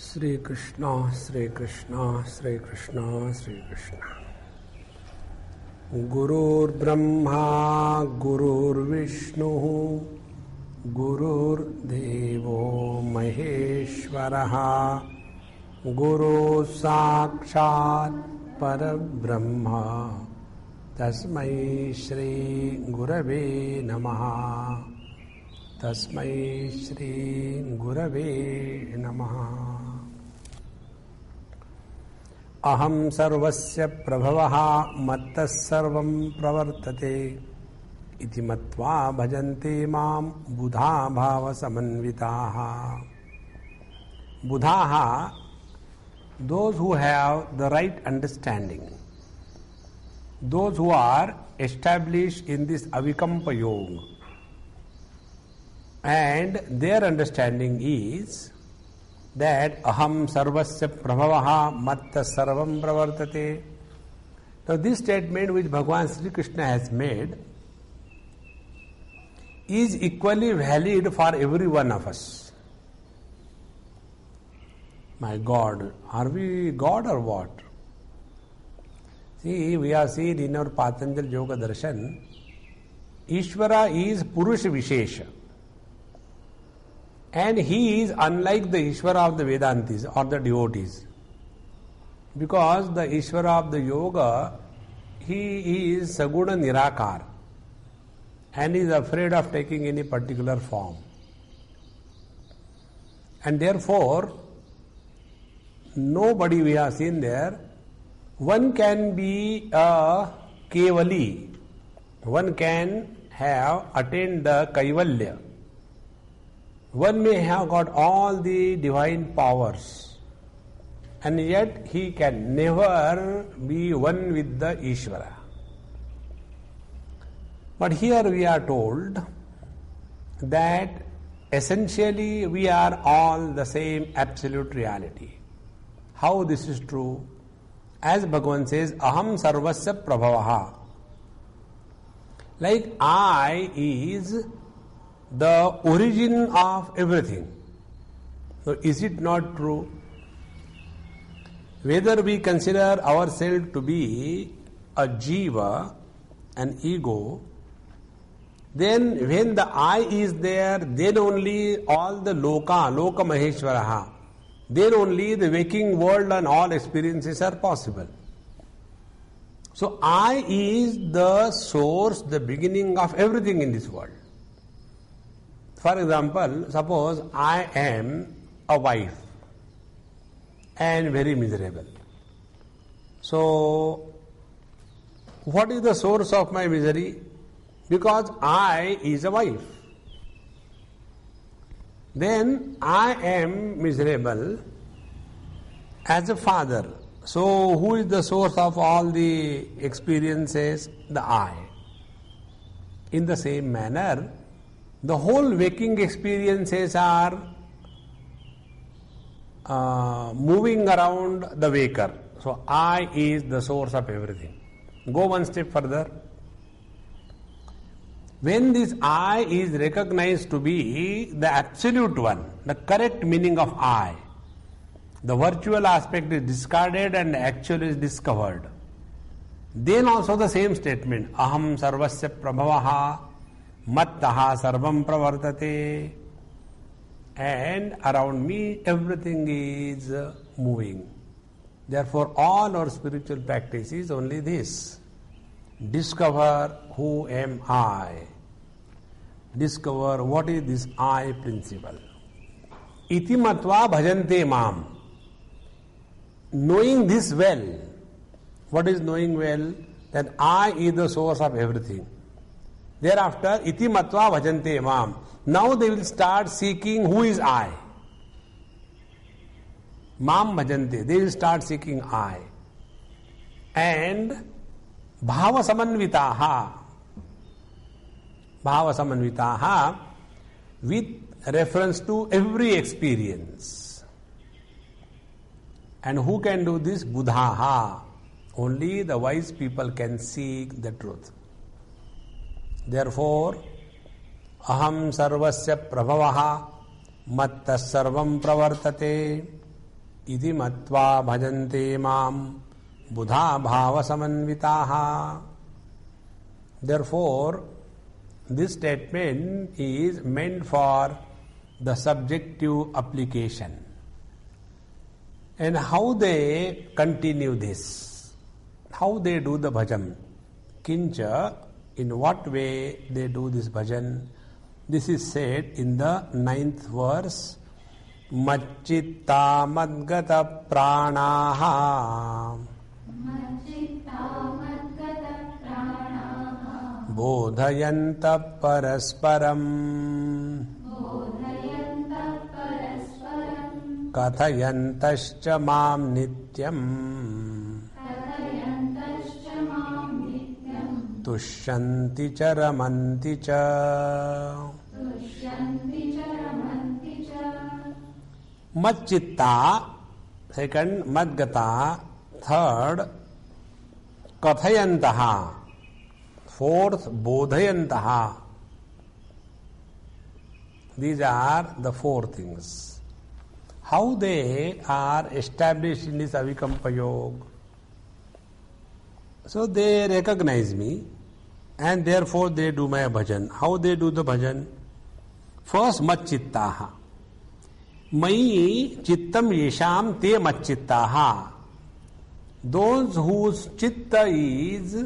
Shri Krishna, Shri Krishna, Shri Krishna, Shri Krishna. Gurur Brahma, Gurur Vishnu, Gurur Devo Maheshwaraha, Guru Sakshat Parabrahma, Tasmai Shri Gurave Namaha. Tasmai Shri Gurave Namaha. Aham sarvasya prabhavaha mattas sarvam pravartate iti matva bhajante mam buddha bhava samanvitaha. Buddhaha, those who have the right understanding, those who are established in this avikampa yoga, and their understanding is that aham sarvasya prabhavaha matta sarvam pravartate. Now this statement which Bhagavan Sri Krishna has made is equally valid for every one of us. My God, are we God or what? See, we have seen in our Patanjali Yoga Darshan, Ishvara is Purusha Vishesha. And he is unlike the Ishvara of the Vedantis or the devotees. Because the Ishvara of the Yoga, he is Saguna Nirakar and is afraid of taking any particular form. And therefore, nobody we have seen there, one can be a Kevali, one can have attained the Kaivalya. One may have got all the divine powers, and yet he can never be one with the Ishvara. But here we are told that essentially we are all the same absolute reality. How this is true? As Bhagavan says, aham sarvasya prabhavaha. Like I is the origin of everything. So is it not true? Whether we consider ourselves to be a jiva, an ego, then when the I is there, then only all the loka maheshwaraha, then only the waking world and all experiences are possible. So I is the source, the beginning of everything in this world. For example, suppose I am a wife and very miserable. So, what is the source of my misery? Because I is a wife. Then I am miserable as a father. So, who is the source of all the experiences? The I. In the same manner, the whole waking experiences are moving around the waker. So I is the source of everything. Go one step further. When this I is recognized to be the absolute one, the correct meaning of I, the virtual aspect is discarded and the actual is discovered. Then also the same statement, aham sarvasya prabhavaha mattaha sarvam pravartate, and around me everything is moving. Therefore all our spiritual practice is only this: discover who am I, discover what is this I principle. Iti matva bhajante mam. Knowing this well, what is knowing well? That I is the source of everything. Thereafter, iti matva bhajante mam. Now they will start seeking who is I. Mam bhajante. They will start seeking I. And bhava samanvitaha. Bhava samanvitaha with reference to every experience. And who can do this? Buddhaha. Only the wise people can seek the truth. Therefore, aham sarvasya prabhavaha matta sarvam pravartate. iti matva bhajante mam buddha bhava samanvitaha. Therefore, this statement is meant for the subjective application. And how they continue this? How they do the bhajan? Kincha, in what way they do this bhajan? This is said in the 9th verse. Macchitta madgata pranaha bodhayanta parasparam kathayantascha mam nityam tushyanti cha ramanti cha. Macchitta, second, madgata, third, kathayantaha, fourth, bodhayantaha. These are the four things. How they are established in this Avikampa Yoga? So they recognize me and therefore they do my bhajan. How they do the bhajan? First, macchittaha. Mai chittam yesham te macchittaha. Those whose chitta is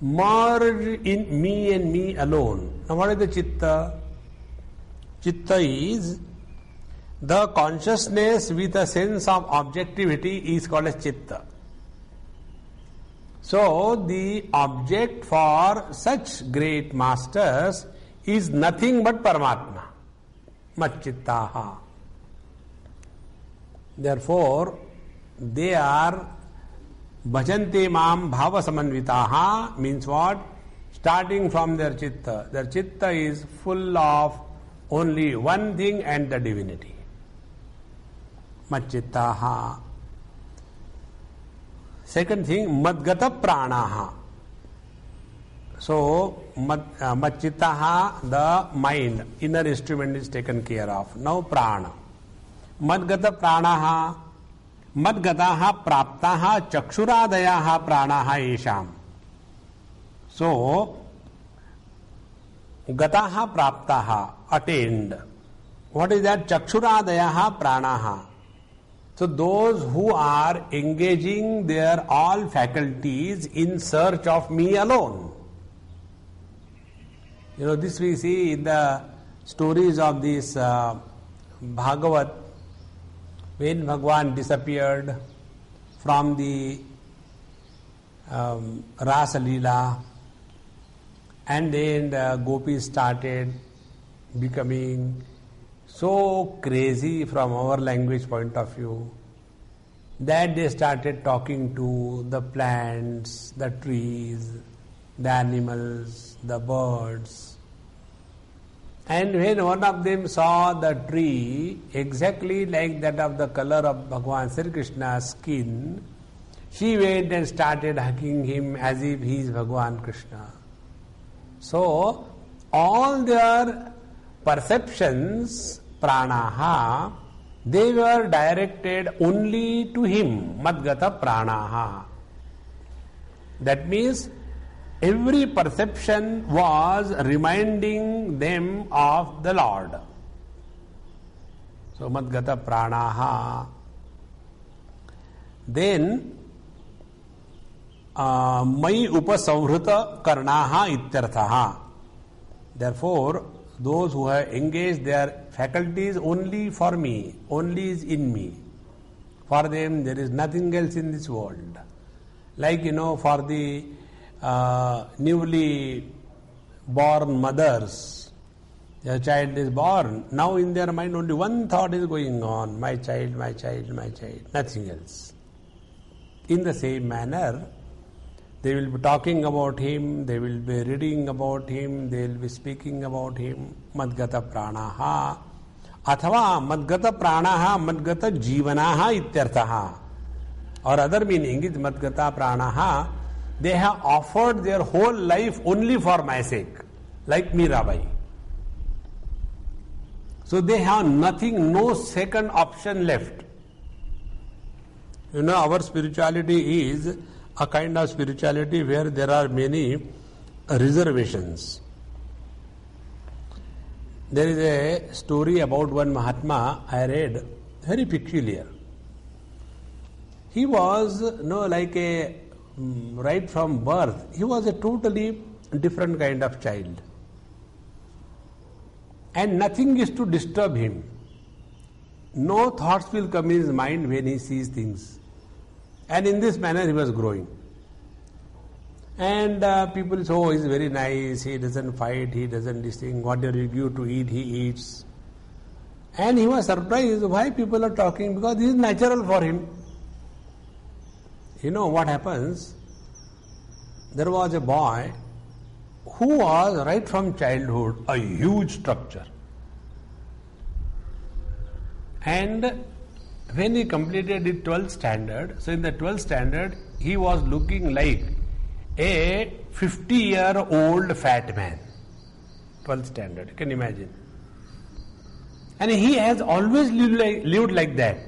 merged in me and me alone. Now what is the chitta? Chitta is the consciousness with a sense of objectivity is called as chitta. So the object for such great masters is nothing but Paramatma. Macchittaha. Therefore, they are bhajante mam bhava samanvitaha means what? Starting from their chitta. Their chitta is full of only one thing and the divinity. Macchittaha. Second thing, madgata pranaha. So, macchittaha, the mind, inner instrument is taken care of. Now prana. Madgata pranaha, madgataha praptaha chakshuradayaha pranaha esham. So, gataha praptaha, attained. What is that? Chakshuradayaha pranaha. So those who are engaging their all faculties in search of me alone. This we see in the stories of this Bhagavad, when Bhagwan disappeared from the Rasa Leela, and then the gopis started becoming so crazy from our language point of view that they started talking to the plants, the trees, the animals, the birds. And when one of them saw the tree exactly like that of the color of Bhagavan Sri Krishna's skin, she went and started hugging him as if he is Bhagavan Krishna. So all their perceptions, pranaha, they were directed only to him, madgata pranaha. That means every perception was reminding them of the Lord. So madgata pranaha. Then mai upasamhrita karnaha ityarthaha. Therefore, those who have engaged their faculties only for me, only is in me. For them, there is nothing else in this world. Like, for the newly born mothers, their child is born. Now in their mind only one thought is going on, my child, my child, my child, nothing else. In the same manner, they will be talking about him, they will be reading about him, they will be speaking about him. Madgata pranaha. Athava madgata pranaha, madgata jivanaha ityarthaha. Or other meaning is madgata pranaha. They have offered their whole life only for my sake, like Mirabai. So they have nothing, no second option left. You know, our spirituality is a kind of spirituality where there are many reservations. There is a story about one Mahatma I read, very peculiar. He was, right from birth, he was a totally different kind of child. And nothing is to disturb him. No thoughts will come in his mind when he sees things. And in this manner he was growing. And people say, oh, he's very nice, he doesn't fight, he doesn't this thing, whatever you give to eat, he eats. And he was surprised why people are talking, because this is natural for him. You know what happens? There was a boy who was right from childhood a huge structure. And when he completed the 12th standard, so in the 12th standard, he was looking like a 50-year-old fat man. 12th standard, you can imagine. And he has always lived like that.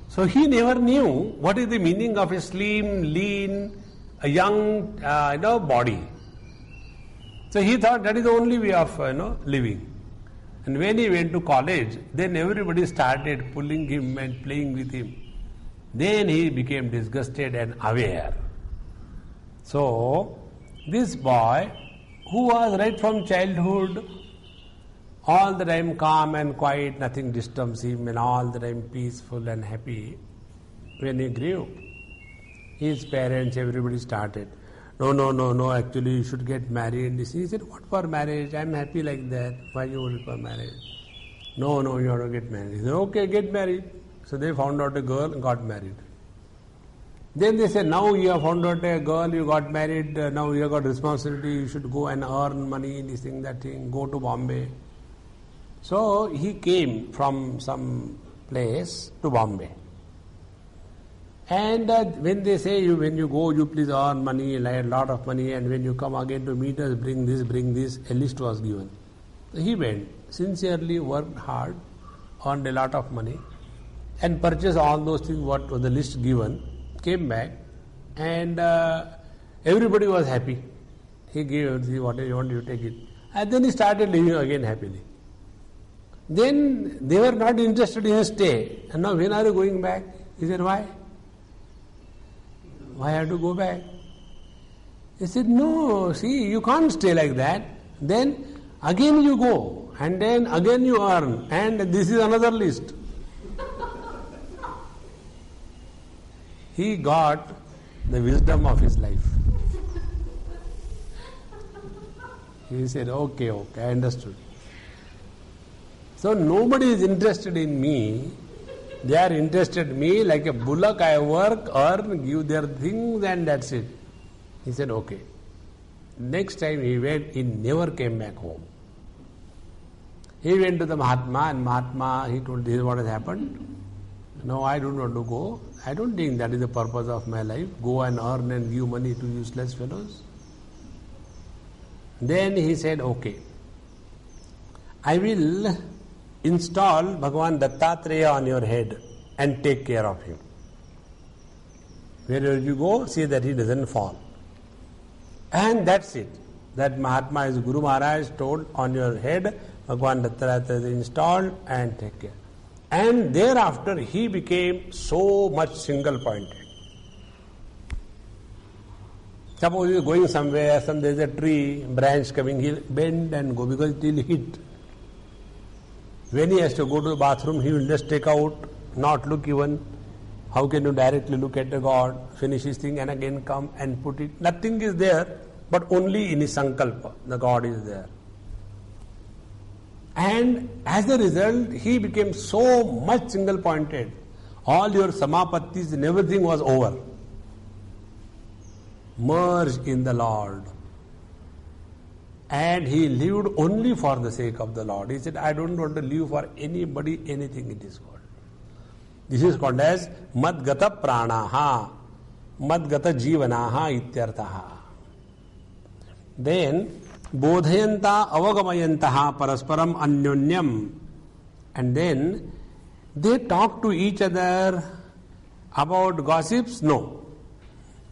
So he never knew what is the meaning of a slim, lean, a young body. So he thought that is the only way of living. And when he went to college, then everybody started pulling him and playing with him. Then he became disgusted and aware. So this boy, who was right from childhood all the time calm and quiet, nothing disturbs him, and all the time peaceful and happy, when he grew, his parents, everybody started, no, actually you should get married. He said, what for marriage? I am happy like that. Why you want for marriage? No, you have to get married. He said, okay, get married. So they found out a girl and got married. Then they said, now you have found out a girl, you got married, now you have got responsibility, you should go and earn money, this thing, that thing, go to Bombay. So he came from some place to Bombay. And when they say, when you go, you please earn money, like a lot of money, and when you come again to meet us, bring this, a list was given. So he went, sincerely worked hard, earned a lot of money, and purchased all those things what was the list given, came back, and everybody was happy. He gave everything, whatever you want, you take it. And then he started living again happily. Then they were not interested in his stay. And now when are you going back? He said, why? Why have to go back? He said, no, see, you can't stay like that. Then again you go, and then again you earn, and this is another list. He got the wisdom of his life. He said, okay, I understood. So nobody is interested in me. They are interested in me like a bullock. I work, earn, give their things, and that's it. He said, okay. Next time he went, he never came back home. He went to the Mahatma, and Mahatma, he told, this is what has happened. No, I don't want to go. I don't think that is the purpose of my life. Go and earn and give money to useless fellows. Then he said, okay, I will install Bhagavan Dattatreya on your head and take care of him. Wherever you go, see that he doesn't fall. And that's it. That Mahatma is Guru Maharaj told, on your head, Bhagavan Dattatreya is installed and take care. And thereafter he became so much single pointed. Suppose he is going somewhere, there is a tree, branch coming, he will bend and go because it will hit. When he has to go to the bathroom, he will just take out, not look even. How can you directly look at the God, finish his thing and again come and put it? Nothing is there, but only in his sankalpa, the God is there. And as a result, he became so much single pointed. All your samapattis and everything was over. Merged in the Lord. And he lived only for the sake of the Lord. He said, I don't want to live for anybody, anything in this world. This is called as Madgata Pranaha, Madgata Jivanaha Ityartaha. Then, Bodhayanta Avagamayantaha Parasparam Anyonyam. And then, they talk to each other About gossips, no.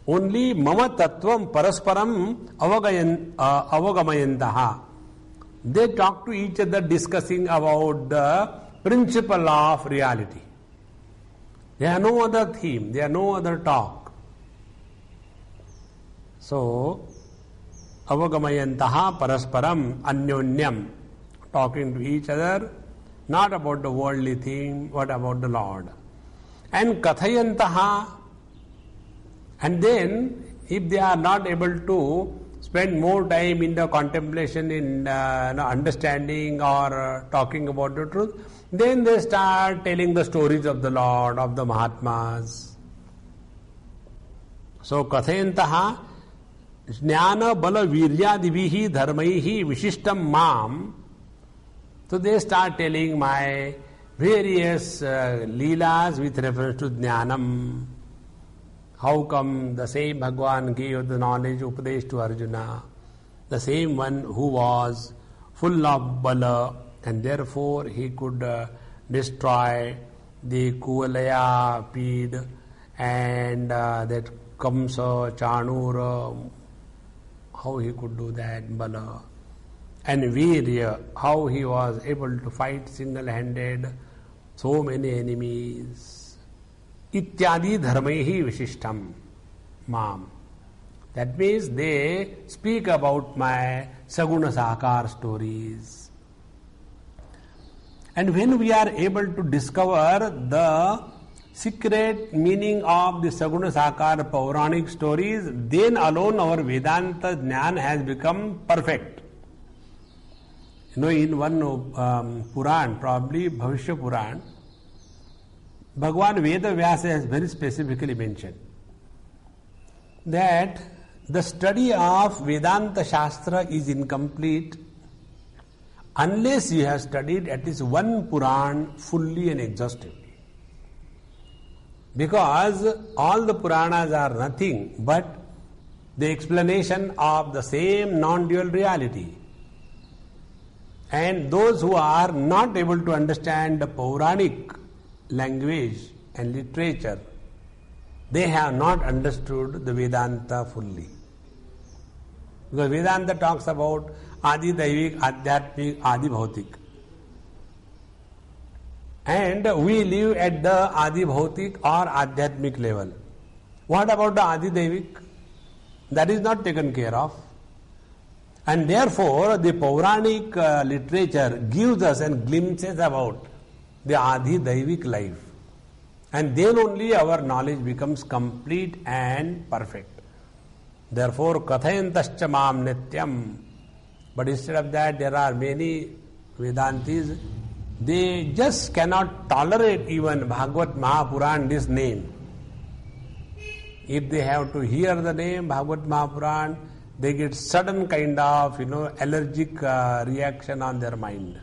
Only mama tattvam parasparam avagamayantaha. They talk to each other discussing about the principle of reality. There are no other theme, there are no other talk. So, avagamayantaha parasparam anyonyam, talking to each other, not about the worldly thing, but about the Lord. And kathayantaha, and then if they are not able to spend more time in the contemplation, in understanding or talking about the truth, then they start telling the stories of the Lord, of the Mahatmas. So kathayantaha jnana bala viryadivihi dharmaihi vishishtam mam. So they start telling my various leelas with reference to jnanam. How come the same Bhagwan gave the knowledge Upadesh to Arjuna, the same one who was full of bala, and therefore he could destroy the Kuvalaya Pid and that Kamsa, Chanura, how he could do that, bala. And Virya, how he was able to fight single-handed so many enemies. Ityadi dharmaihi vishishtam mam. That means they speak about my Saguna Sakar stories. And when we are able to discover the secret meaning of the Saguna Sakar Pauranic stories, then alone our Vedanta Jnana has become perfect. In one Puran, probably Bhashya Puran, Bhagwan Veda Vyasa has very specifically mentioned that the study of Vedanta Shastra is incomplete unless you have studied at least one Puran fully and exhaustively. Because all the Puranas are nothing but the explanation of the same non-dual reality. And those who are not able to understand the Puranic language and literature, they have not understood the Vedanta fully. Because Vedanta talks about Adi Daivik, Adhyatmik, Adi Bhautik. And we live at the Adi Bhautik or Adhyatmik level. What about the Adi Daivik? That is not taken care of. And therefore, the Puranic literature gives us and glimpses about the Adi Daivik life. And then only our knowledge becomes complete and perfect. Therefore, kathayantascha mam nityam. But instead of that, there are many Vedantis, they just cannot tolerate even Bhagavad Mahapuran, this name. If they have to hear the name Bhagavad Mahapuran, they get sudden kind of allergic reaction on their mind.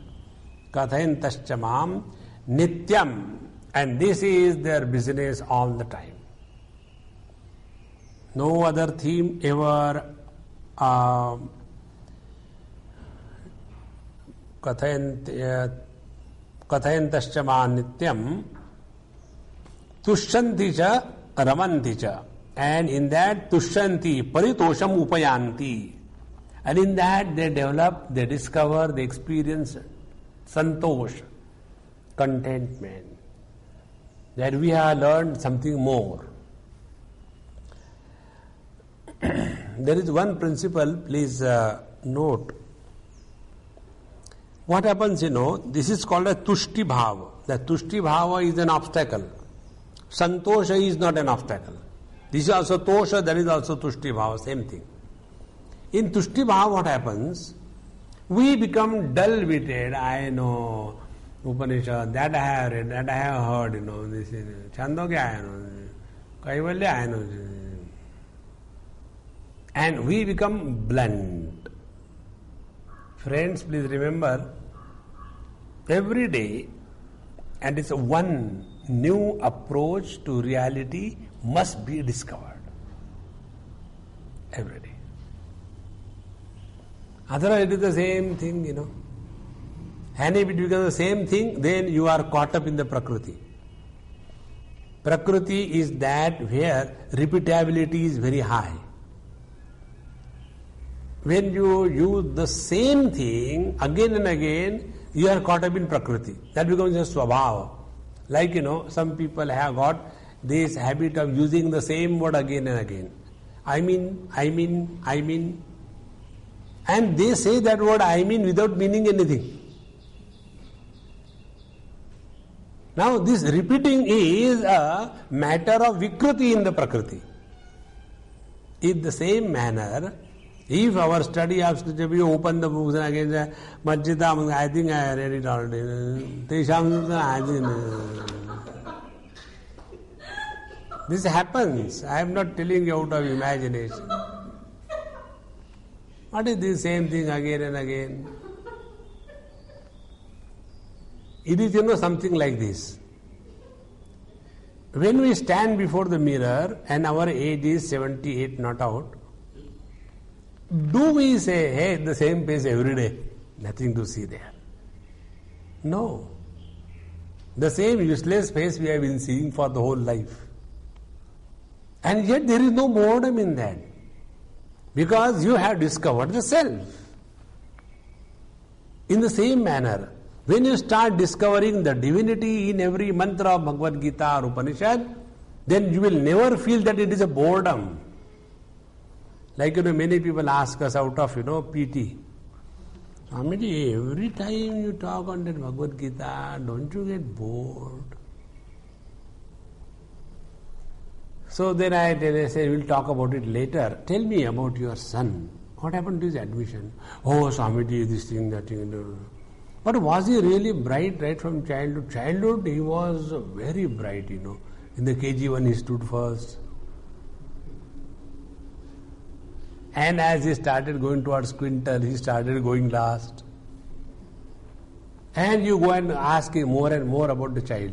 Kathayantascha mam nityam, and this is their business all the time. No other theme ever kathayantascha mam nityam tushyanti cha ramanti cha. And in that tushyanti paritosham upayanti, and in that they develop, they discover, they experience santosh, contentment, that we have learned something more. There is one principle, please note. What happens, this is called a tushti bhava. The tushti bhava is an obstacle. Santosha is not an obstacle. This is also tosha, that is also tushti bhava, same thing. In tushti bhava, what happens? We become dull-witted. I know Upanishad, that I have read, that I have heard, this is Chandogya, I know, Kaivalya, I know. And we become blunt. Friends, please remember, every day, and it's one new approach to reality must be discovered. Every day. Otherwise it is the same thing, And if it becomes the same thing, then you are caught up in the Prakriti. Prakriti is that where repeatability is very high. When you use the same thing again and again, you are caught up in Prakriti. That becomes a swabhava. Like, some people have got this habit of using the same word again and again. I mean. And they say that word I mean without meaning anything. Now this repeating is a matter of Vikriti in the Prakriti. In the same manner, if our study of scripture, we open the books and again say, Majjita, I think I read it already. This happens. I am not telling you out of imagination. What is the same thing again and again? It is, something like this. When we stand before the mirror and our age is 78 not out, do we say, hey, the same face every day? Nothing to see there. No. The same useless face we have been seeing for the whole life. And yet there is no boredom in that. Because you have discovered the self. In the same manner, when you start discovering the divinity in every mantra of Bhagavad Gita or Upanishad, then you will never feel that it is a boredom. Like, many people ask us out of, pity. Swamiji, every time you talk on that Bhagavad Gita, don't you get bored? So then I say, we'll talk about it later. Tell me about your son. What happened to his admission? Oh, Swamiji, this thing, that thing. But was he really bright right from childhood? Childhood, he was very bright, In the KG1, he stood first. And as he started going towards quintal, he started going last. And you go and ask him more and more about the child.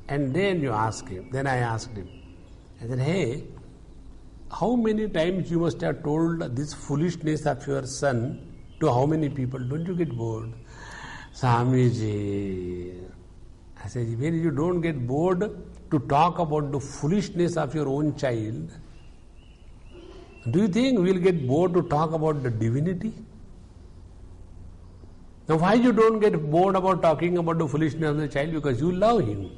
And then you ask him. Then I asked him. I said, hey, how many times you must have told this foolishness of your son to how many people? Don't you get bored? Swamiji. I said, when you don't get bored to talk about the foolishness of your own child, do you think we will get bored to talk about the divinity? Now why you don't get bored about talking about the foolishness of the child? Because you love him.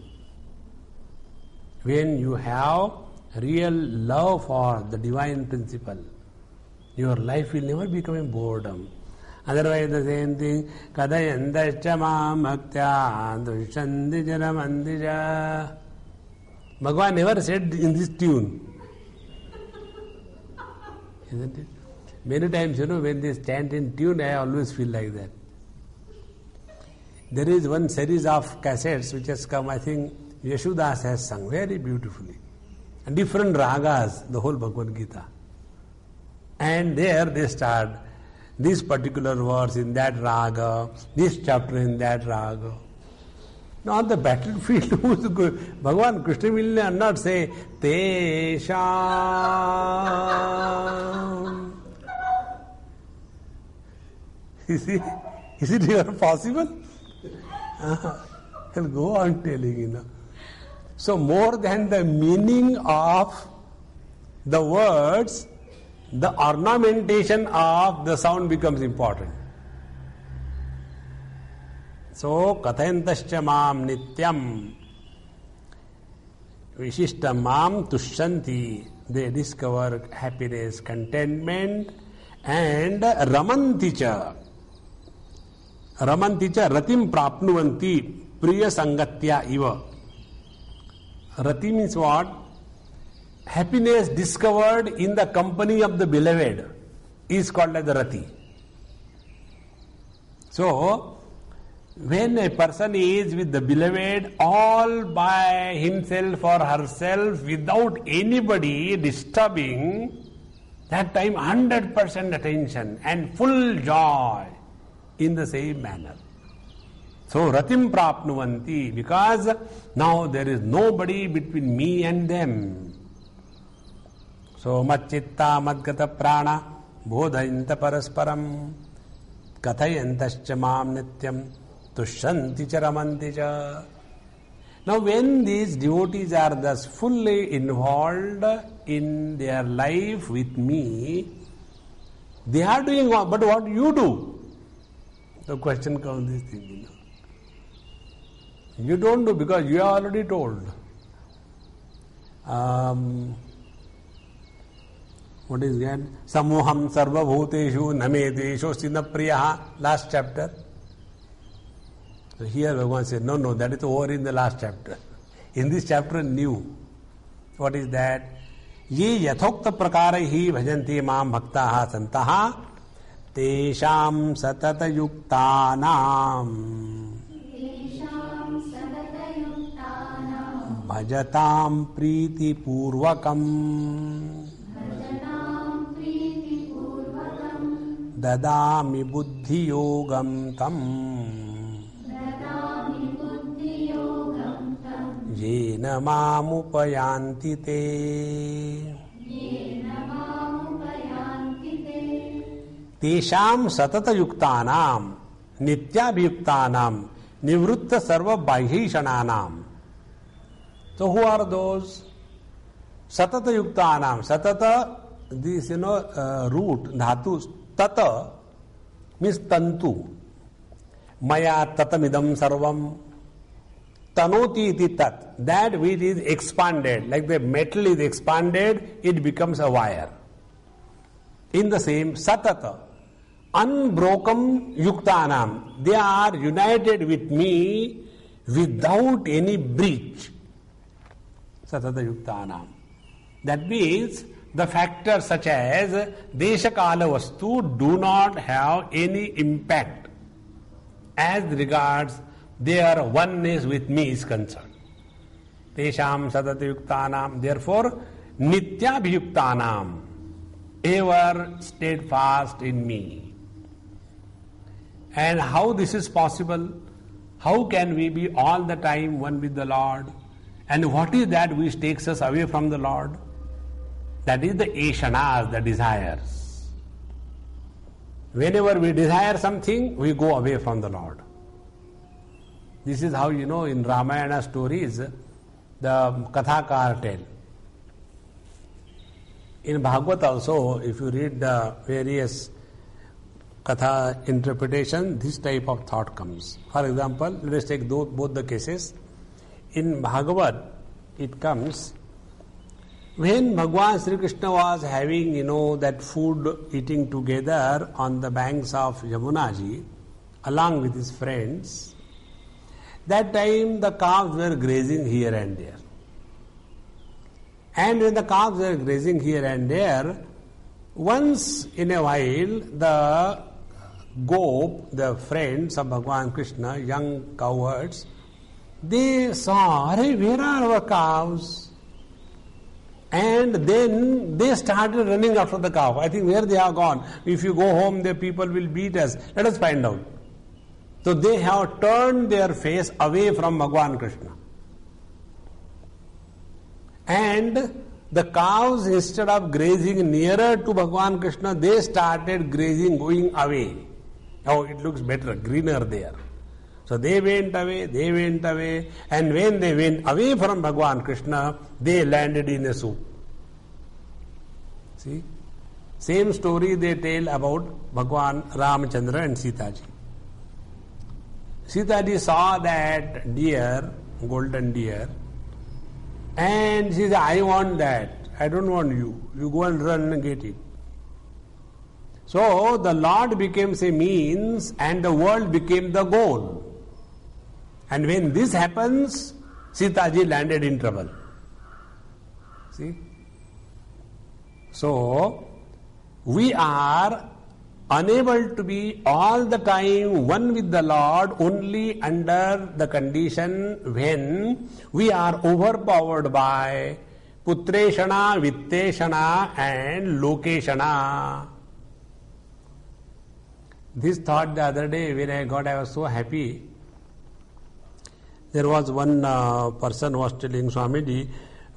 When you have real love for the divine principle, your life will never become a boredom. Otherwise the same thing, Kadayandascha mam bhaktya dushandi janamandija. Bhagavan never said in this tune. Isn't it? Many times, when they stand in tune, I always feel like that. There is one series of cassettes which has come, I think Yeshudas has sung very beautifully. And different ragas, the whole Bhagavad Gita. And there they start this particular verse in that raga, this chapter in that raga. Now on the battlefield, who's good? Bhagavan Krishna will not say, Tesham. Is it ever possible? He'll go on telling, So more than the meaning of the words, the ornamentation of the sound becomes important. So, kathayantascha mam nityam vishishta mam tushyanti. They discover happiness, contentment, and ramanticha. Ramanticha ratim prapnuvanti priya sangatya iva. Rati means what? Happiness discovered in the company of the beloved is called as the rati. So, when a person is with the beloved all by himself or herself without anybody disturbing, that time 100% attention and full joy in the same manner. So ratim prapnuvanti, because now there is nobody between me and them. So macchitta madgata prana bodhayanta parasparam kathayantascha mam nityam tushyanti cha ramanti cha. Now when these devotees are thus fully involved in their life with me, they are doing what? But what you do? The question comes this thing, You don't do because you are already told. What is that? Samoham sarva bhuteshu namedesho sina priyaha. Last chapter. So here Bhagavan said, no, that is over in the last chapter. In this chapter, new. What is that? Ye yathokta prakara hi bhajanti maam bhaktaha santaha tesham satata yuktanam bhajatam priti purvakam dadami buddhi yogam tam yena mamupayanti te. Tesham satata yuktanam nityabhyuktanam nivrutta sarva bahyishananam. So who are those? Satata yuktanam. Satata, this root, dhatu, tata means tantu. Maya tatamidam sarvam. Tanoti iti tat. That which is expanded, like the metal is expanded, it becomes a wire. In the same satata, unbroken yuktanam, they are united with me without any breach. Satata yuktanam. That means the factors such as deshakala vastu do not have any impact as regards their oneness with me is concerned. Tesham satata yuktanam. Therefore, nityabhyuktanam, ever steadfast in me. And how this is possible? How can we be all the time one with the Lord? And what is that which takes us away from the Lord? That is the eshanas, the desires. Whenever we desire something, we go away from the Lord. This is how, in Ramayana stories, the Kathakar tell. In Bhagavad also, if you read the various Katha interpretation, this type of thought comes. For example, let us take both the cases. In Bhagavad, it comes, when Bhagwan Sri Krishna was having, that food eating together on the banks of Yamunaji, along with his friends, that time the calves were grazing here and there. And when the calves were grazing here and there, once in a while the gop, the friends of Bhagwan Krishna, young cowherds, they saw, where are our cows? And then they started running after the cow. I think where they are gone. If you go home, the people will beat us. Let us find out. So they have turned their face away from Bhagwan Krishna. And the cows, instead of grazing nearer to Bhagwan Krishna, they started grazing, going away. Oh, it looks better, greener there. So they went away, and when they went away from Bhagwan Krishna, they landed in a soup. See? Same story they tell about Bhagwan Ramachandra and Sita ji. Sita ji saw that deer, golden deer, and she said, I want that. I don't want you. You go and run and get it. So the Lord became a means and the world became the goal. And when this happens, Sita ji landed in trouble. See? So, we are unable to be all the time one with the Lord only under the condition when we are overpowered by putreshana, vitteshana and lokeshana. This thought the other day when I got, I was so happy. There was one person was telling Swamiji,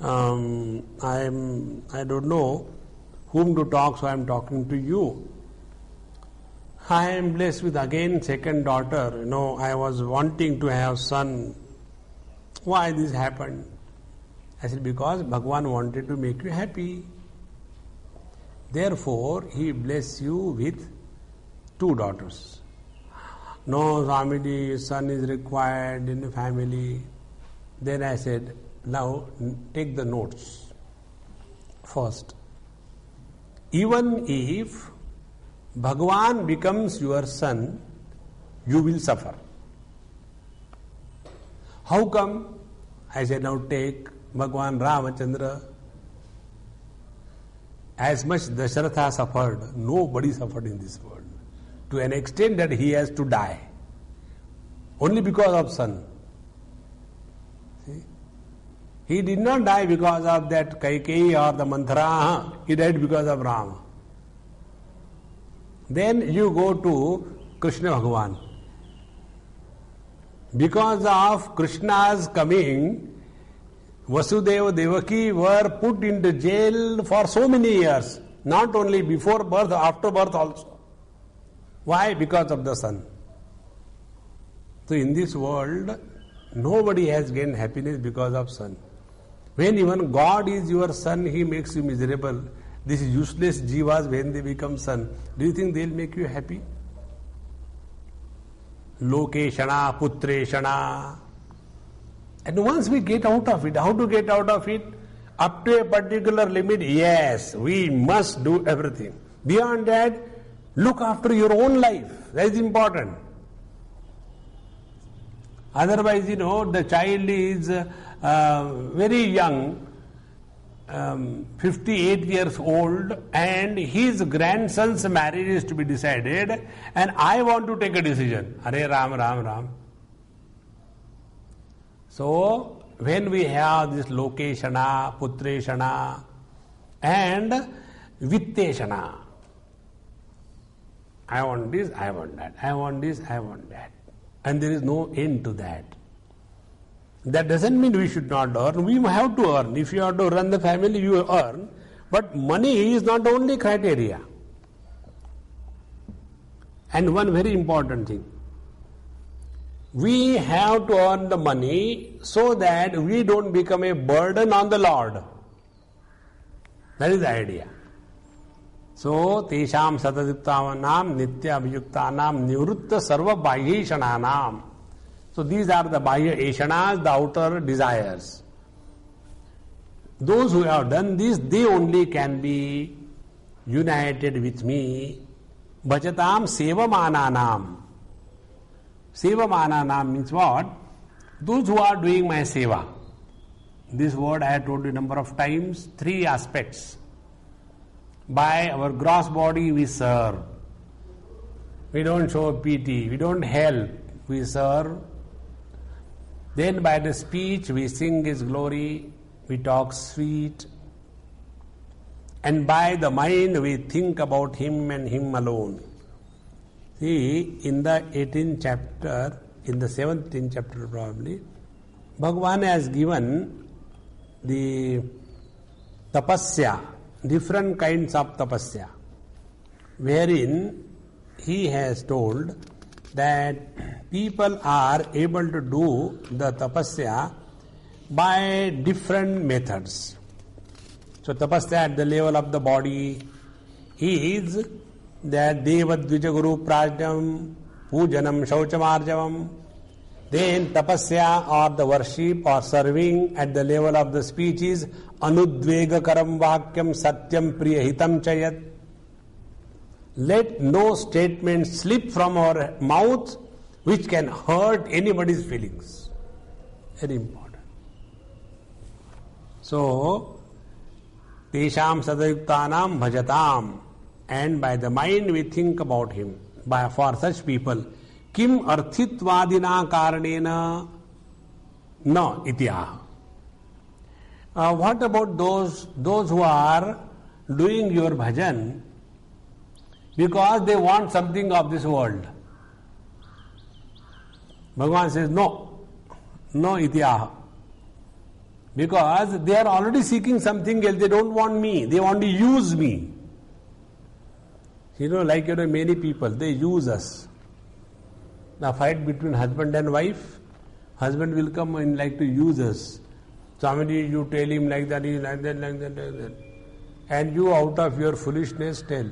I don't know whom to talk, so I am talking to you. I am blessed with again second daughter. I was wanting to have son, Why this happened? I said, because Bhagavan wanted to make you happy. Therefore, he blessed you with 2 daughters. No, Swamiji, son is required in the family. Then I said, now take the notes. First, even if Bhagavan becomes your son, you will suffer. How come? I said, now take Bhagavan Ramachandra. As much Dasharatha suffered, nobody suffered in this world. To an extent that he has to die. Only because of son. See? He did not die because of that Kaikeyi or the Manthara. He died because of Rama. Then you go to Krishna Bhagavan. Because of Krishna's coming, Vasudeva Devaki were put into jail for so many years. Not only before birth, after birth also. Why? Because of the son. So in this world, nobody has gained happiness because of son. When even God is your son, he makes you miserable. These useless jivas, when they become son, do you think they'll make you happy? Lokeshana, putreshana. And once we get out of it, how to get out of it? Up to a particular limit, yes, we must do everything. Beyond that, look after your own life. That is important. Otherwise, the child is very young, 58 years old, and his grandson's marriage is to be decided, and I want to take a decision. Hare Ram, Ram, Ram. So, when we have this Lokeshana, Putreshana, and Vitteshana, I want this, I want that, I want this, I want that. And there is no end to that. That doesn't mean we should not earn. We have to earn. If you have to run the family, you earn. But money is not the only criteria. And one very important thing. We have to earn the money so that we don't become a burden on the Lord. That is the idea. So, tesham satadiptavanam nitya abhiyuktanam nivritta sarva bahyeshananam. So, these are the bahya eshanas, the outer desires. Those who have done this, they only can be united with me. Bhajatam sevamananam. Sevamananam means what? Those who are doing my seva. This word I have told you a number of times. 3 aspects. By our gross body we serve. We don't show pity. We don't help. We serve. Then by the speech we sing His glory. We talk sweet. And by the mind we think about Him and Him alone. See, in the 18th chapter, in the 17th chapter probably, Bhagavan has given the tapasya, different kinds of tapasya, wherein he has told that people are able to do the tapasya by different methods. So tapasya at the level of the body is that Deva Dvija Guru Prajnam, Pujanam Shauchamarjavam. Then tapasya or the worship or serving at the level of the speech is Anudvega Karam Vakyam Satyam Priyahitam Chayat. Let no statement slip from our mouth which can hurt anybody's feelings. Very important. So, Tesham Sadayuktanam Bhajatam. And by the mind we think about Him. For such people, Kim Arthitvadina Karanena Na Ityaha. What about those who are doing your bhajan because they want something of this world? Bhagavan says, no ityaha. Because they are already seeking something else. They don't want me. They want to use me. Many people, they use us. The fight between husband and wife, Husband will come and like to use us. Swamiji, you tell him like that, like that, like that, like that. And you out of your foolishness tell.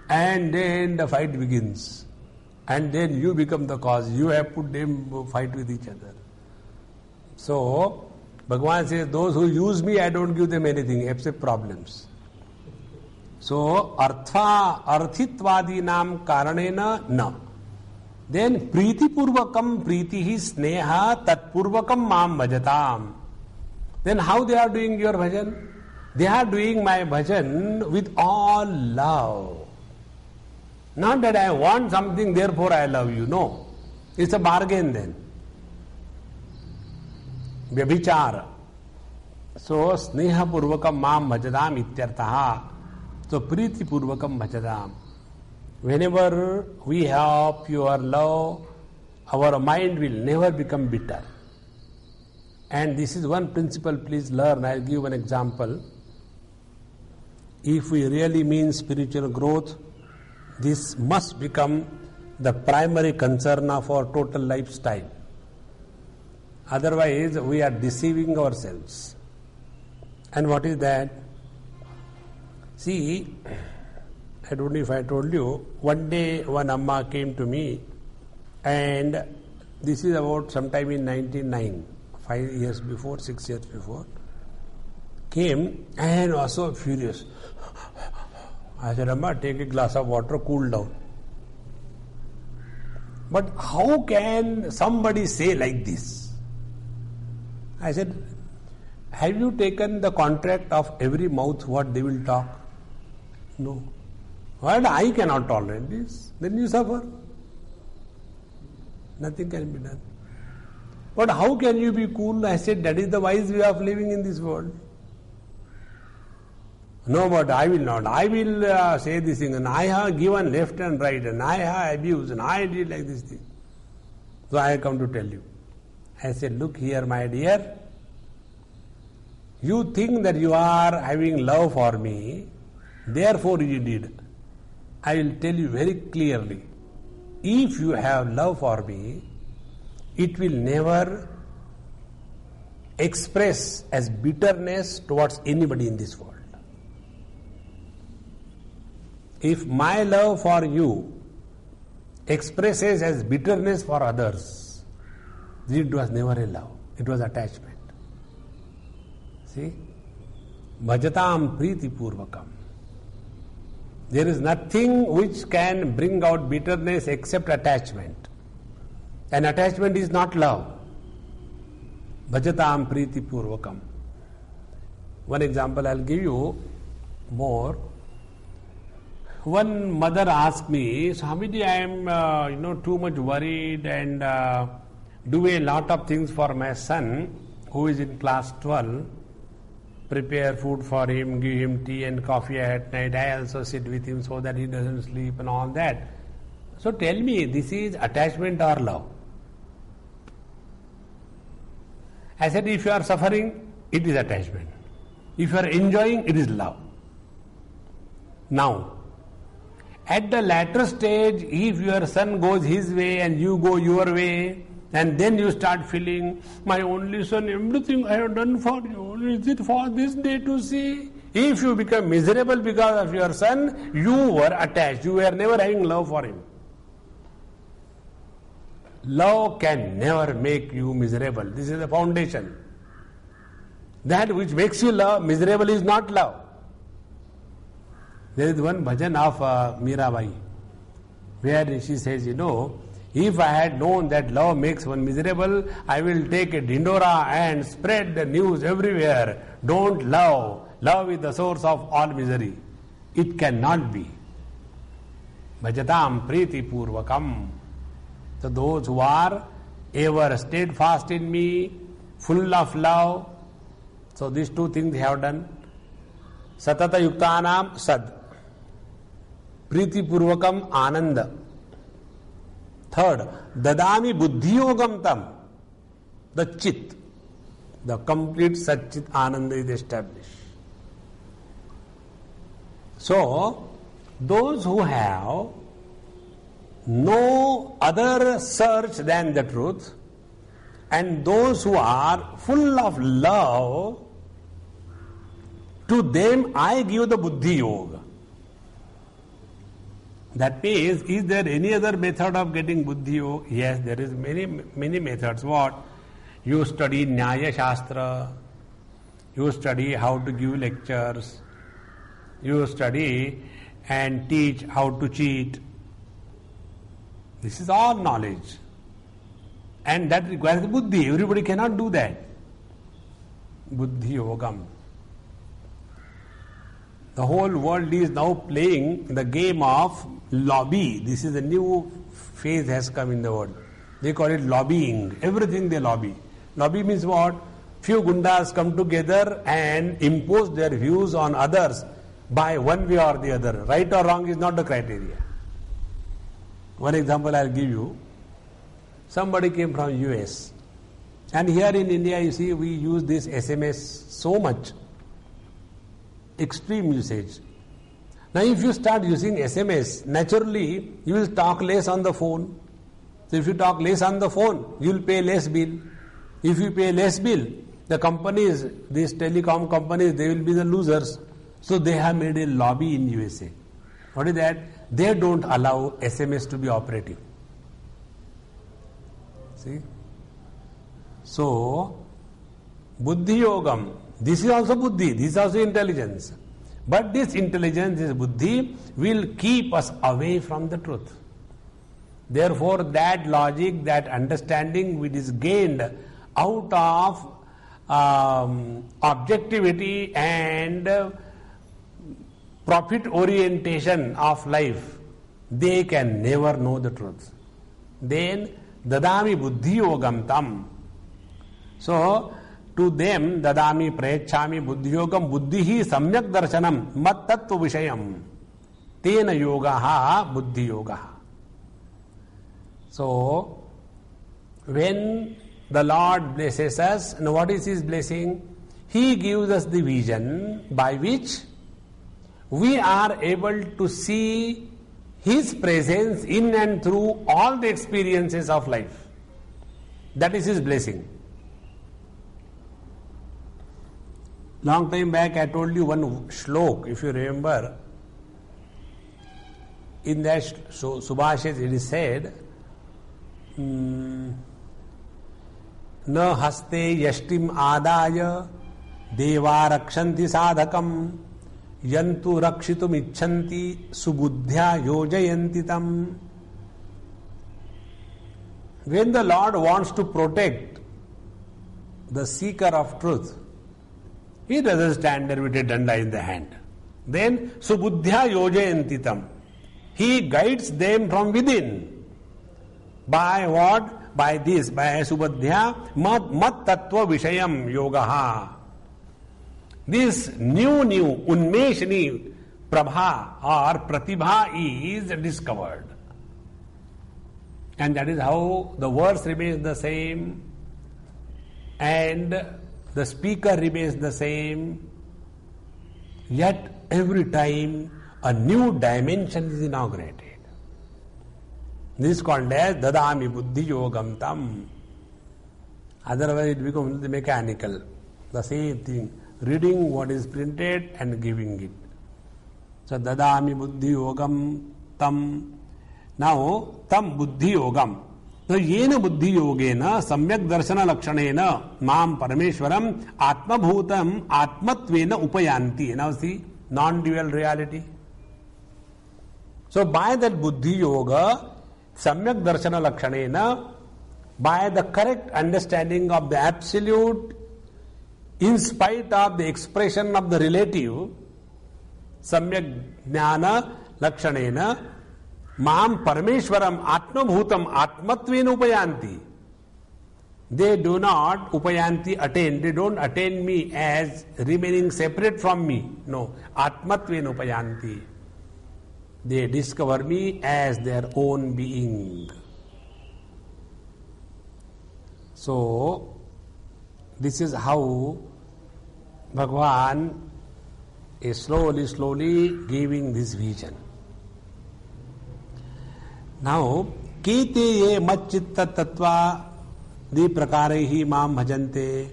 And then the fight begins. And then you become the cause. You have put them fight with each other. So, Bhagavan says, those who use me, I don't give them anything except problems. So, arthitvadinam karanena na. Then, priti purvakam pritihi sneha tat purvakam mam bhajatam. Then how they are doing your bhajan? They are doing my bhajan with all love. Not that I want something, therefore I love you. No. It's a bargain then. Vyabhichara. So, sneha purvakam mam bhajatam ityartaha. So, priti purvakam bhajatam. Whenever we have pure love, our mind will never become bitter. And this is one principle, please learn. I'll give an example. If we really mean spiritual growth, this must become the primary concern of our total lifestyle. Otherwise, we are deceiving ourselves. And what is that? See, I don't know if I told you, one day one Amma came to me, and this is about sometime in 1999, 5 years before, 6 years before, came and was so furious. I said, Amma, take a glass of water, cool down. But how can somebody say like this? I said, have you taken the contract of every mouth what they will talk? No. But I cannot tolerate this. Then you suffer. Nothing can be done. But how can you be cool? I said, that is the wise way of living in this world. No, but I will not. I will say this thing, and I have given left and right, and I have abused, and I did like this thing. So I have come to tell you. I said, look here, my dear. You think that you are having love for me, therefore you did. I will tell you very clearly, if you have love for me, it will never express as bitterness towards anybody in this world. If my love for you expresses as bitterness for others, it was never a love, it was attachment. See? Bhajatam priti purvakam. There is nothing which can bring out bitterness except attachment. And attachment is not love. Bhajatam priti purvakam. One example I'll give you more. One mother asked me, Swamiji, I am too much worried and do a lot of things for my son who is in class 12. Prepare food for him, give him tea and coffee at night. I also sit with him so that he doesn't sleep and all that. So tell me, this is attachment or love? I said, if you are suffering, it is attachment. If you are enjoying, it is love. Now, at the latter stage, if your son goes his way and you go your way, and then you start feeling, my only son, everything I have done for you, is it for this day to see? If you become miserable because of your son, you were attached. You were never having love for him. Love can never make you miserable. This is the foundation. That which makes you miserable is not love. There is one bhajan of Mirabai, where she says, if I had known that love makes one miserable, I will take a dindora and spread the news everywhere. Don't love. Love is the source of all misery. It cannot be. Bhajatam priti purvakam. So those who are ever steadfast in me, full of love, so these two things they have done. Satata yuktanam sad. Priti purvakam ananda. Third, dadami buddhiyogam tam. The chit, the complete satchit ananda is established. So, those who have no other search than the truth, And those who are full of love, to them I give the Buddhi Yoga. That means, is there any other method of getting Buddhi Yoga? Yes, there is many methods. What? You study Nyaya Shastra, you study how to give lectures, you study and teach how to cheat. This is all knowledge. And that requires Buddhi. Everybody cannot do that. Buddhi Yogam. The whole world is now playing the game of lobby. This is a new phase has come in the world. They call it lobbying. Everything they lobby. Lobby means what? Few gundas come together and impose their views on others by one way or the other. Right or wrong is not the criteria. One example I'll give you. Somebody came from US. And here in India, you see, we use this SMS so much. Extreme usage. Now if you start using SMS, naturally you will talk less on the phone. So if you talk less on the phone, you will pay less bill. If you pay less bill, the companies, these telecom companies, they will be the losers. So they have made a lobby in USA. What is that? They don't allow SMS to be operative. See? So, Buddhi Yogam, this is also Buddhi, this is also intelligence. But this intelligence, this Buddhi, will keep us away from the truth. Therefore, that logic, that understanding which is gained out of objectivity and profit orientation of life, they can never know the truth. Then, dadami buddhi yogam tam. So, to them, dadami prayachami buddhi yogam buddhihi samyak darshanam mat tattva vishayam tena yogaha buddhi yogaha. So, when the Lord blesses us, and what is His blessing? He gives us the vision by which we are able to see His presence in and through all the experiences of life. That is His blessing. Long time back I told you one shlok, if you remember. In that Subhashit it is said, न हस्ते यष्टिम आदाय देवा रक्षन्ति साधकम यन्तु रक्षितुम इच्छन्ति सुबुद्ध्या योजयन्ति तम. When the Lord wants to protect the seeker of truth, He doesn't stand there with a danda in the hand. Then subuddhya yojayanti tam. He guides them from within. By what? By this, by subadhya mat tattva vishayam yogaha. This new unmeshni prabha or pratibha is discovered. And that is how the words remains the same and the speaker remains the same. Yet every time a new dimension is inaugurated. This is called as dadami buddhi yogam tam. Otherwise it becomes mechanical. The same thing. Reading what is printed and giving it. So dadami buddhi yogam tam. Now tam buddhi yogam. So yena buddhi yogena samyak darshana lakshanena mam parameshwaram atmabhutam atmatvena upayanti. Now see, non-dual reality. So by that buddhi yoga, samyak darshana lakshanena, by the correct understanding of the absolute in spite of the expression of the relative, samyak jnana lakshanena Mam Parameshwaram Atmabhutam Atmatvena Upayanti. They do not Upayanti attain. They don't attain me as remaining separate from me. No. Atmatvena Upayanti. They discover me as their own being. So, this is how Bhagavan is slowly giving this vision. Now, kete ye macchitta tattva the prakaraihi mam bhajante.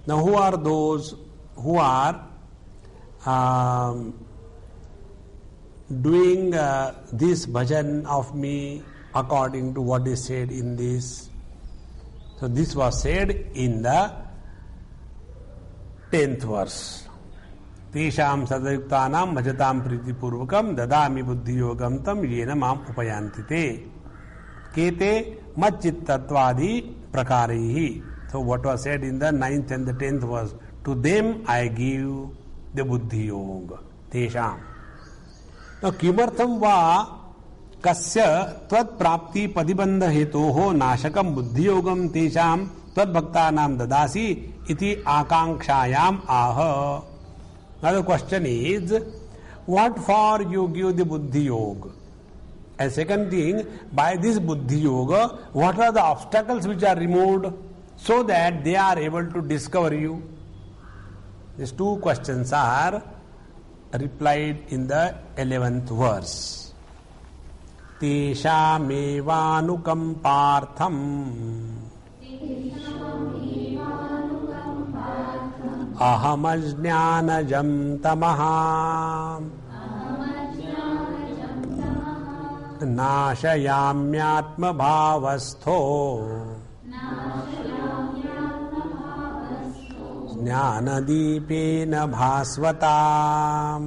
Now who are those who are doing this bhajan of me according to what is said in this? So this was said in the 10th verse. Tesham sadayuktanam bhajatam pritipurvakam dadami buddhiyogam tam yena mam upayanti te kete macchittatvadi prakaraihi. So what was said in the 9th and the 10th verse, to them I give the buddhi yoga. Tesham. Now kimartham va kasya tvad prapti padibandha hetoho nashakam buddhi yogam tesham tvad bhaktanam dadasi iti akankshayam aha. Now the question is, what for you give the buddhi yoga? And second thing, by this buddhi yoga, what are the obstacles which are removed so that they are able to discover you? These two questions are replied in the 11th verse. Teshamevanukampartham ahamajnanajam tamaha nashayamyatma bhavastho jnanadipena bhasvatam.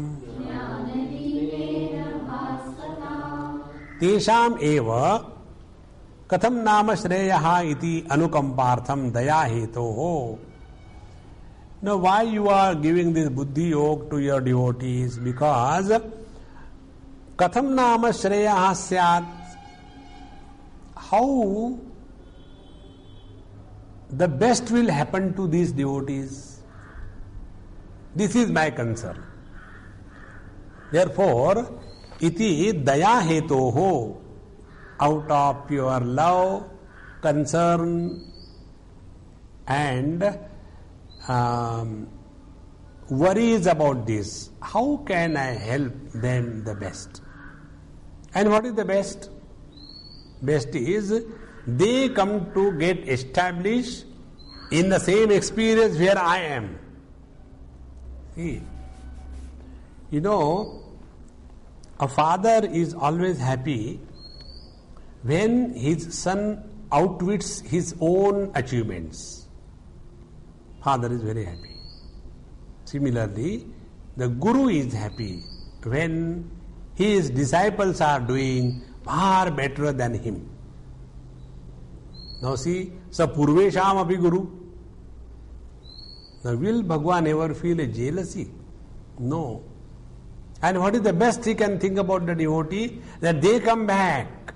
Tesham eva katham nama shreyaha iti anukampartham daya hetoho. Now why you are giving this buddhi yoga to your devotees? Because katham nama shreyaha syat, how the best will happen to these devotees? This is my concern. Therefore, iti daya hetoho, out of pure love, concern and worries about this, how can I help them the best? And what is the best? Best is they come to get established in the same experience where I am. See, you know, a father is always happy when his son outwits his own achievements. Father is very happy. Similarly, the Guru is happy when his disciples are doing far better than him. Now see, sa purvesham api Guru. Now will Bhagwan ever feel a jealousy? No. And what is the best he can think about the devotee? That they come back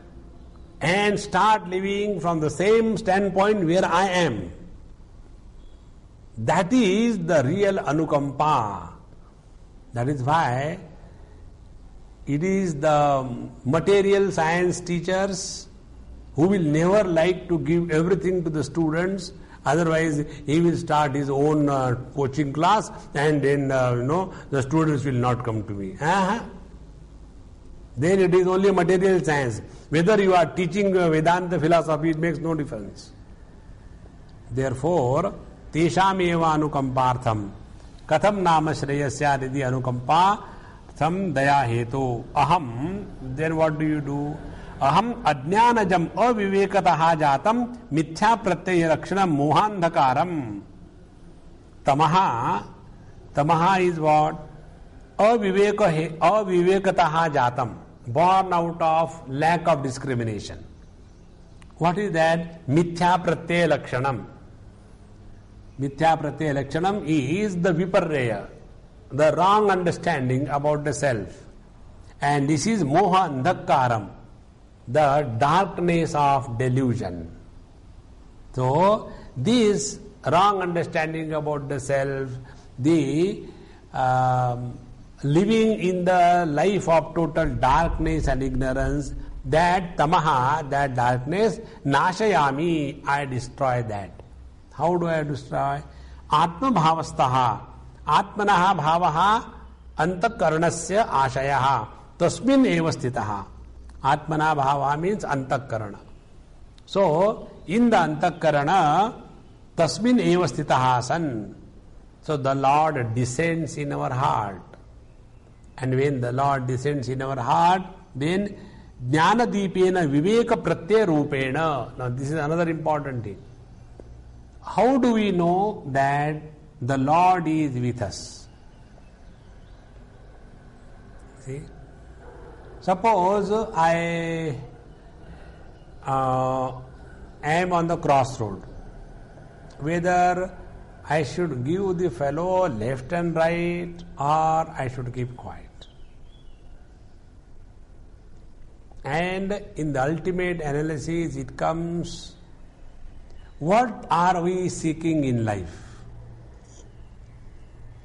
and start living from the same standpoint where I am. That is the real anukampa. That is why it is the material science teachers who will never like to give everything to the students. Otherwise, he will start his own coaching class, and then the students will not come to me. Then it is only material science. Whether you are teaching Vedanta philosophy, it makes no difference. Therefore, tesham eva anukampartham katham nama shreyasya ridi anukampartham daya hetu aham. Then what do you do? Aham ajnanajam avivekataha jatam mithya pratyaya lakshanam mohandhakaram. Tamaha is what? Avivekataha jatam, born out of lack of discrimination. What is that? Mithya pratyaya lakshanam. Mithya pratyaya lakshanam is the viparreya, the wrong understanding about the self. And this is moha andhakaram, the darkness of delusion. So, this wrong understanding about the self, the living in the life of total darkness and ignorance, that tamaha, that darkness, nashayami, I destroy that. How do I destroy? Atma bhavastaha, atmanaha bhavaha, antakaranasya ashayaha, tasmin eva stitaha. Atmana bhava means antakarana. So, in the antakarana, tasmin eva sthitaha san. So, the Lord descends in our heart. And when the Lord descends in our heart, then jnana deepena viveka pratyaya rupena. Now, this is another important thing. How do we know that the Lord is with us? See? Suppose I am on the crossroad. Whether I should give the fellow left and right or I should keep quiet. And in the ultimate analysis it comes, what are we seeking in life?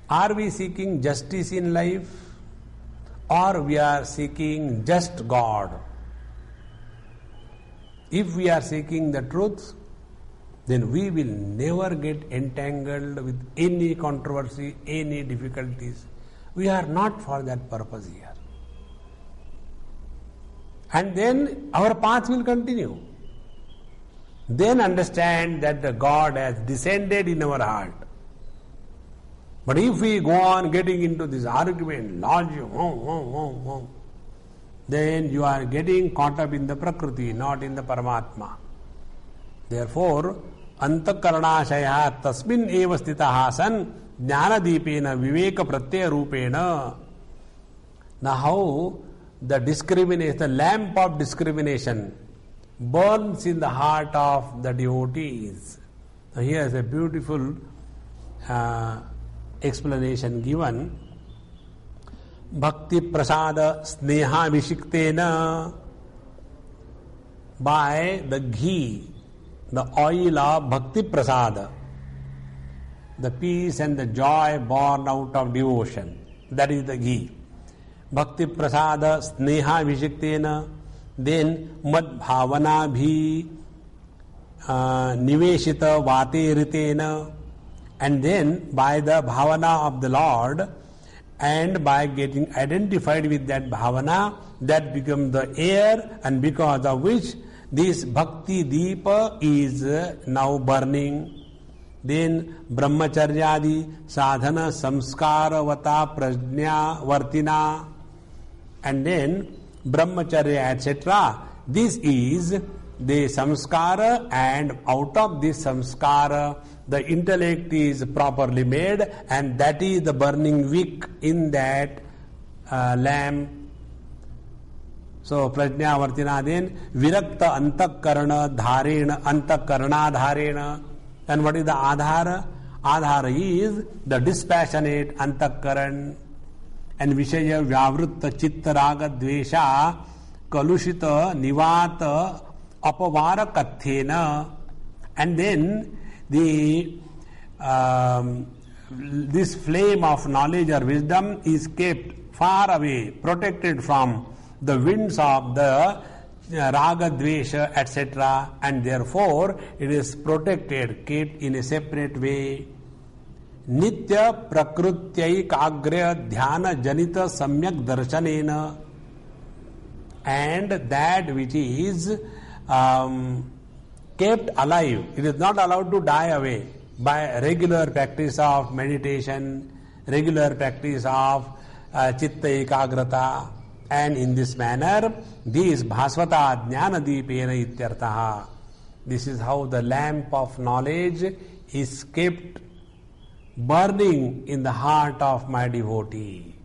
Are we seeking justice in life or we are seeking just God? If we are seeking the truth, then we will never get entangled with any controversy, any difficulties. We are not for that purpose here. And then our path will continue. Then understand that the God has descended in our heart. But if we go on getting into this argument, logic, then you are getting caught up in the Prakriti, not in the Paramatma. Therefore, antakaranashaya tasmin eva sthitaha san jnana deepena viveka pratyaya rupena. Now how the discrimination, the lamp of discrimination burns in the heart of the devotees. Now here is a beautiful explanation given. Bhakti prasada sneha vishiktena. By the ghee, the oil of bhakti prasada, the peace and the joy born out of devotion, that is the ghee. Bhakti prasada sneha vishiktena. Then mad bhavana bhi niveshita vate ritena. And then by the bhavana of the Lord and by getting identified with that bhavana, that becomes the air, and because of which this bhakti deepa is now burning. Then brahmacharyadi sadhana samskaravata prajna vartina. And then brahmacharya, etc. This is the samskara, and out of this samskara the intellect is properly made, and that is the burning wick in that lamp. So prajna vartina, then virakta antakarana dharena antakarana dharena. And what is the adhara? Adhara is the dispassionate antakaran. And vishaya vyavrutta chitta raga dvesha kalushita nivata apavara kathena. And then the this flame of knowledge or wisdom is kept far away, protected from the winds of the raga, dvesha, etc. And therefore it is protected, kept in a separate way. Nitya prakrutyai kagrya dhyana janita samyak darshanena. And that which is kept alive, it is not allowed to die away by regular practice of meditation, regular practice of chitta ekagrata. And in this manner, this bhasvata jnana deepena ityartaha. This is how the lamp of knowledge is kept burning in the heart of my devotee.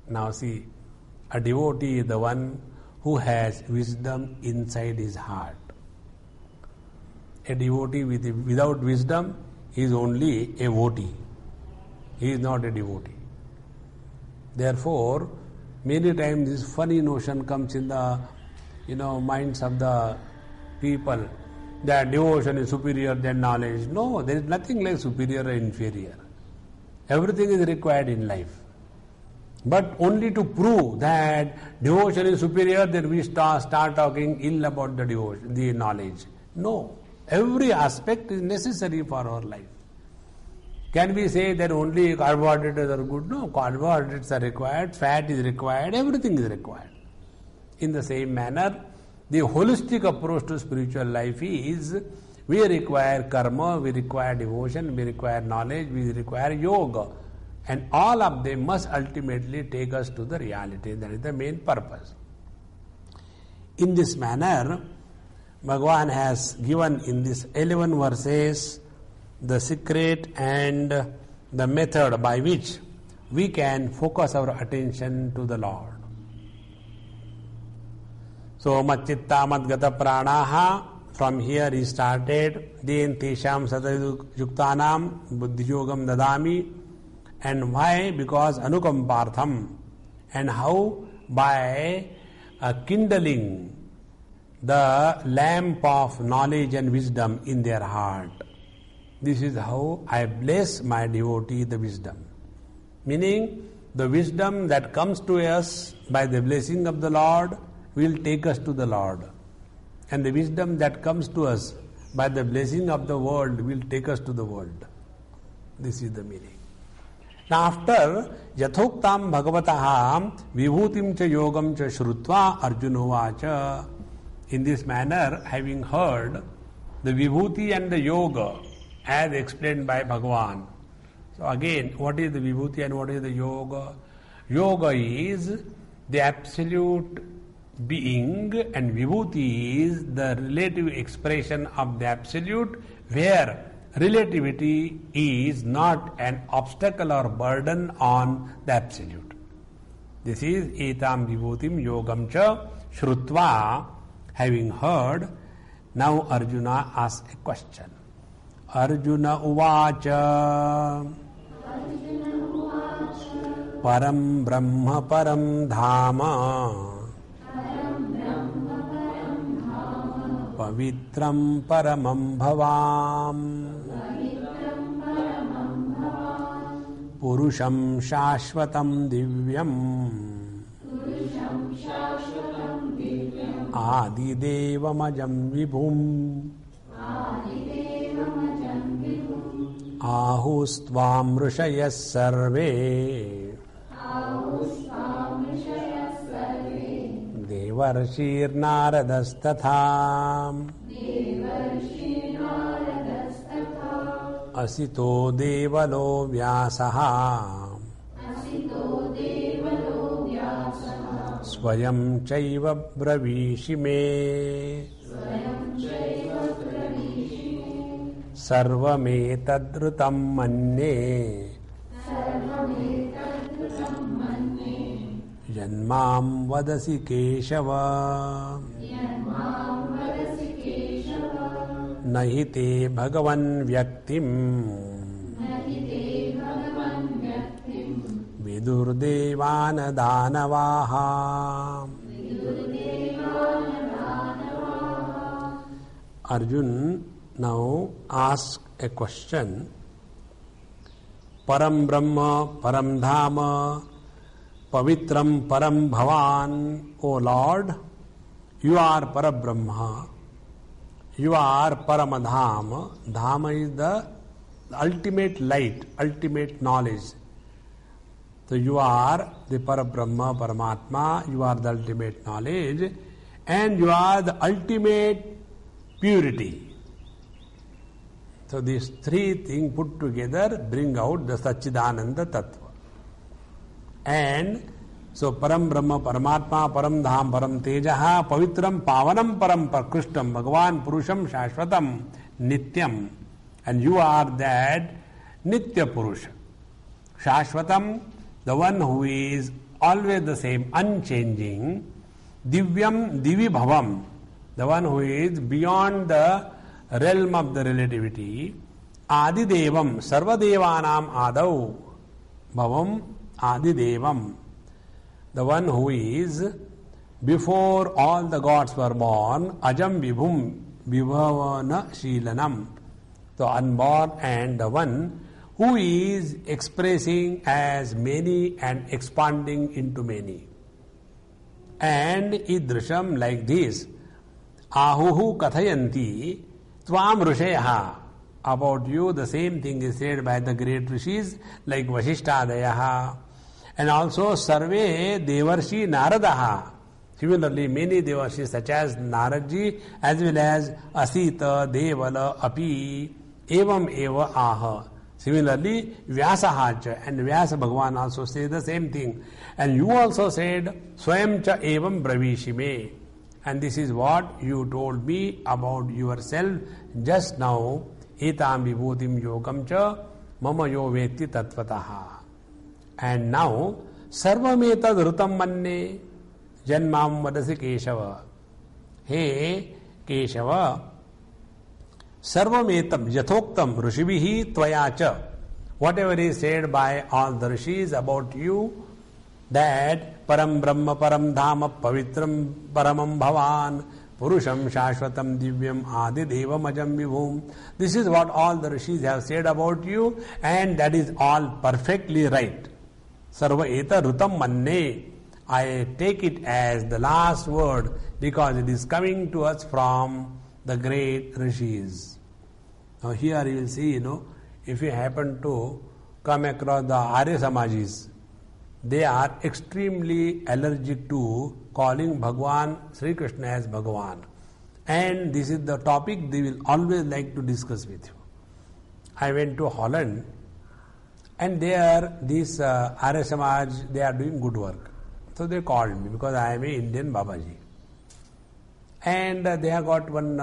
Now see, a devotee is the one who has wisdom inside his heart. A devotee without wisdom is only a devotee. He is not a devotee. Therefore, many times this funny notion comes in the minds of the people that devotion is superior than knowledge. No, there is nothing like superior or inferior. Everything is required in life. But only to prove that devotion is superior, then we start talking ill about the devotion, the knowledge. No, every aspect is necessary for our life. Can we say that only carbohydrates are good? No, carbohydrates are required, fat is required, everything is required. In the same manner, The holistic approach to spiritual life is we require karma, we require devotion, we require knowledge, we require yoga. And all of them must ultimately take us to the reality. That is the main purpose. In this manner, Bhagavan has given in these 11 verses the secret and the method by which we can focus our attention to the Lord. So, Matchitta Madgata Pranaha, from here he started, then Tesham Satayuktanam Buddhiyogam Dadami. And why? Because Anukampartham. And how? By kindling the lamp of knowledge and wisdom in their heart. This is how I bless my devotee the wisdom. Meaning, the wisdom that comes to us by the blessing of the Lord will take us to the Lord. And the wisdom that comes to us by the blessing of the world will take us to the world. This is the meaning. Now after Yathoktam Bhagavataha Vibhutim cha Yogam cha Shrutva Arjunovacha, in this manner, having heard the Vibhuti and the Yoga as explained by Bhagavan. So again, what is the Vibhuti and what is the Yoga? Yoga is the absolute being and Vibhuti is the relative expression of the absolute, where relativity is not an obstacle or burden on the absolute. This is Etam Vibhutim Yogam cha Shrutva. Having heard, now Arjuna asks a question. Arjuna Uvacha Param Brahma Param Dhama Pavitram Paramam Bhavam Purusham Shashvatam Divyam Adidevamajam Vibhum Ahustvam Rishayas Sarve Devarshir Naradastatha Asito Devalo Vyasaha Swayam Chaiva Bravishime Sarvame Tadrutam Manne Janmam Vadasi Keshava Nahite Bhagavan Vyaktim Vidurdevana Danavaha. Arjun now asks a question. Param Brahma, Param Dhama, Pavitram Param Bhavan. O Lord, you are Parabrahma, you are Paramadhama. Dhama is the ultimate light, ultimate knowledge. So you are the Parabrahma, Paramatma, you are the ultimate knowledge, and you are the ultimate purity. So these three things put together bring out the Satchidananda Tattva. And so Param Brahma, Paramatma, Param Dham, Param Tejaha, Pavitram, Pavanam, Param Prakrushtam, Bhagavan, Purusham, Shashvatam, Nityam. And you are that Nitya Purusha. Shashvatam, the one who is always the same, unchanging. Divyam, Divi Bhavam, the one who is beyond the realm of the relativity. Adidevam, Sarvadevanam Adau, Bhavam, Adidevam, the one who is before all the gods were born. Ajam Vibhum, Vibhavana Shilanam, the unborn and the one who is expressing as many and expanding into many. And idrisham, like this, Ahuhu Kathayanti Tvam Rishayaha. About you, the same thing is said by the great rishis like Vasishtadayaha. And also Sarve Devarshi Naradaha. Similarly, many devasis such as Naradji as well as Asita, Devala, Api, Evam Eva Aha. Similarly, Vyasahacha and Vyasa Bhagavan also say the same thing. And you also said, Swayam cha evam bravishime. And this is what you told me about yourself just now. Etam vibhutim yogam cha mama yo veti tatvataha. And now, sarvametad rutam manne janmam vadasi Keshava. Hey Keshava, sarvametam yathoktam rishibhihi tvayacha. Whatever is said by all the rishis about you, that param brahma param dhama pavitram paramam bhavan purusham shashvatam divyam adi devam ajam vibhum. This is what all the rishis have said about you, and that is all perfectly right. Sarva eta rutam manne. I take it as the last word because it is coming to us from the great rishis. Now here you will see, if you happen to come across the Arya Samajis, they are extremely allergic to calling Bhagwan Sri Krishna as Bhagavan. And this is the topic they will always like to discuss with you. I went to Holland, and there this Arya Samaj, they are doing good work. So they called me because I am an Indian Babaji. And they have got one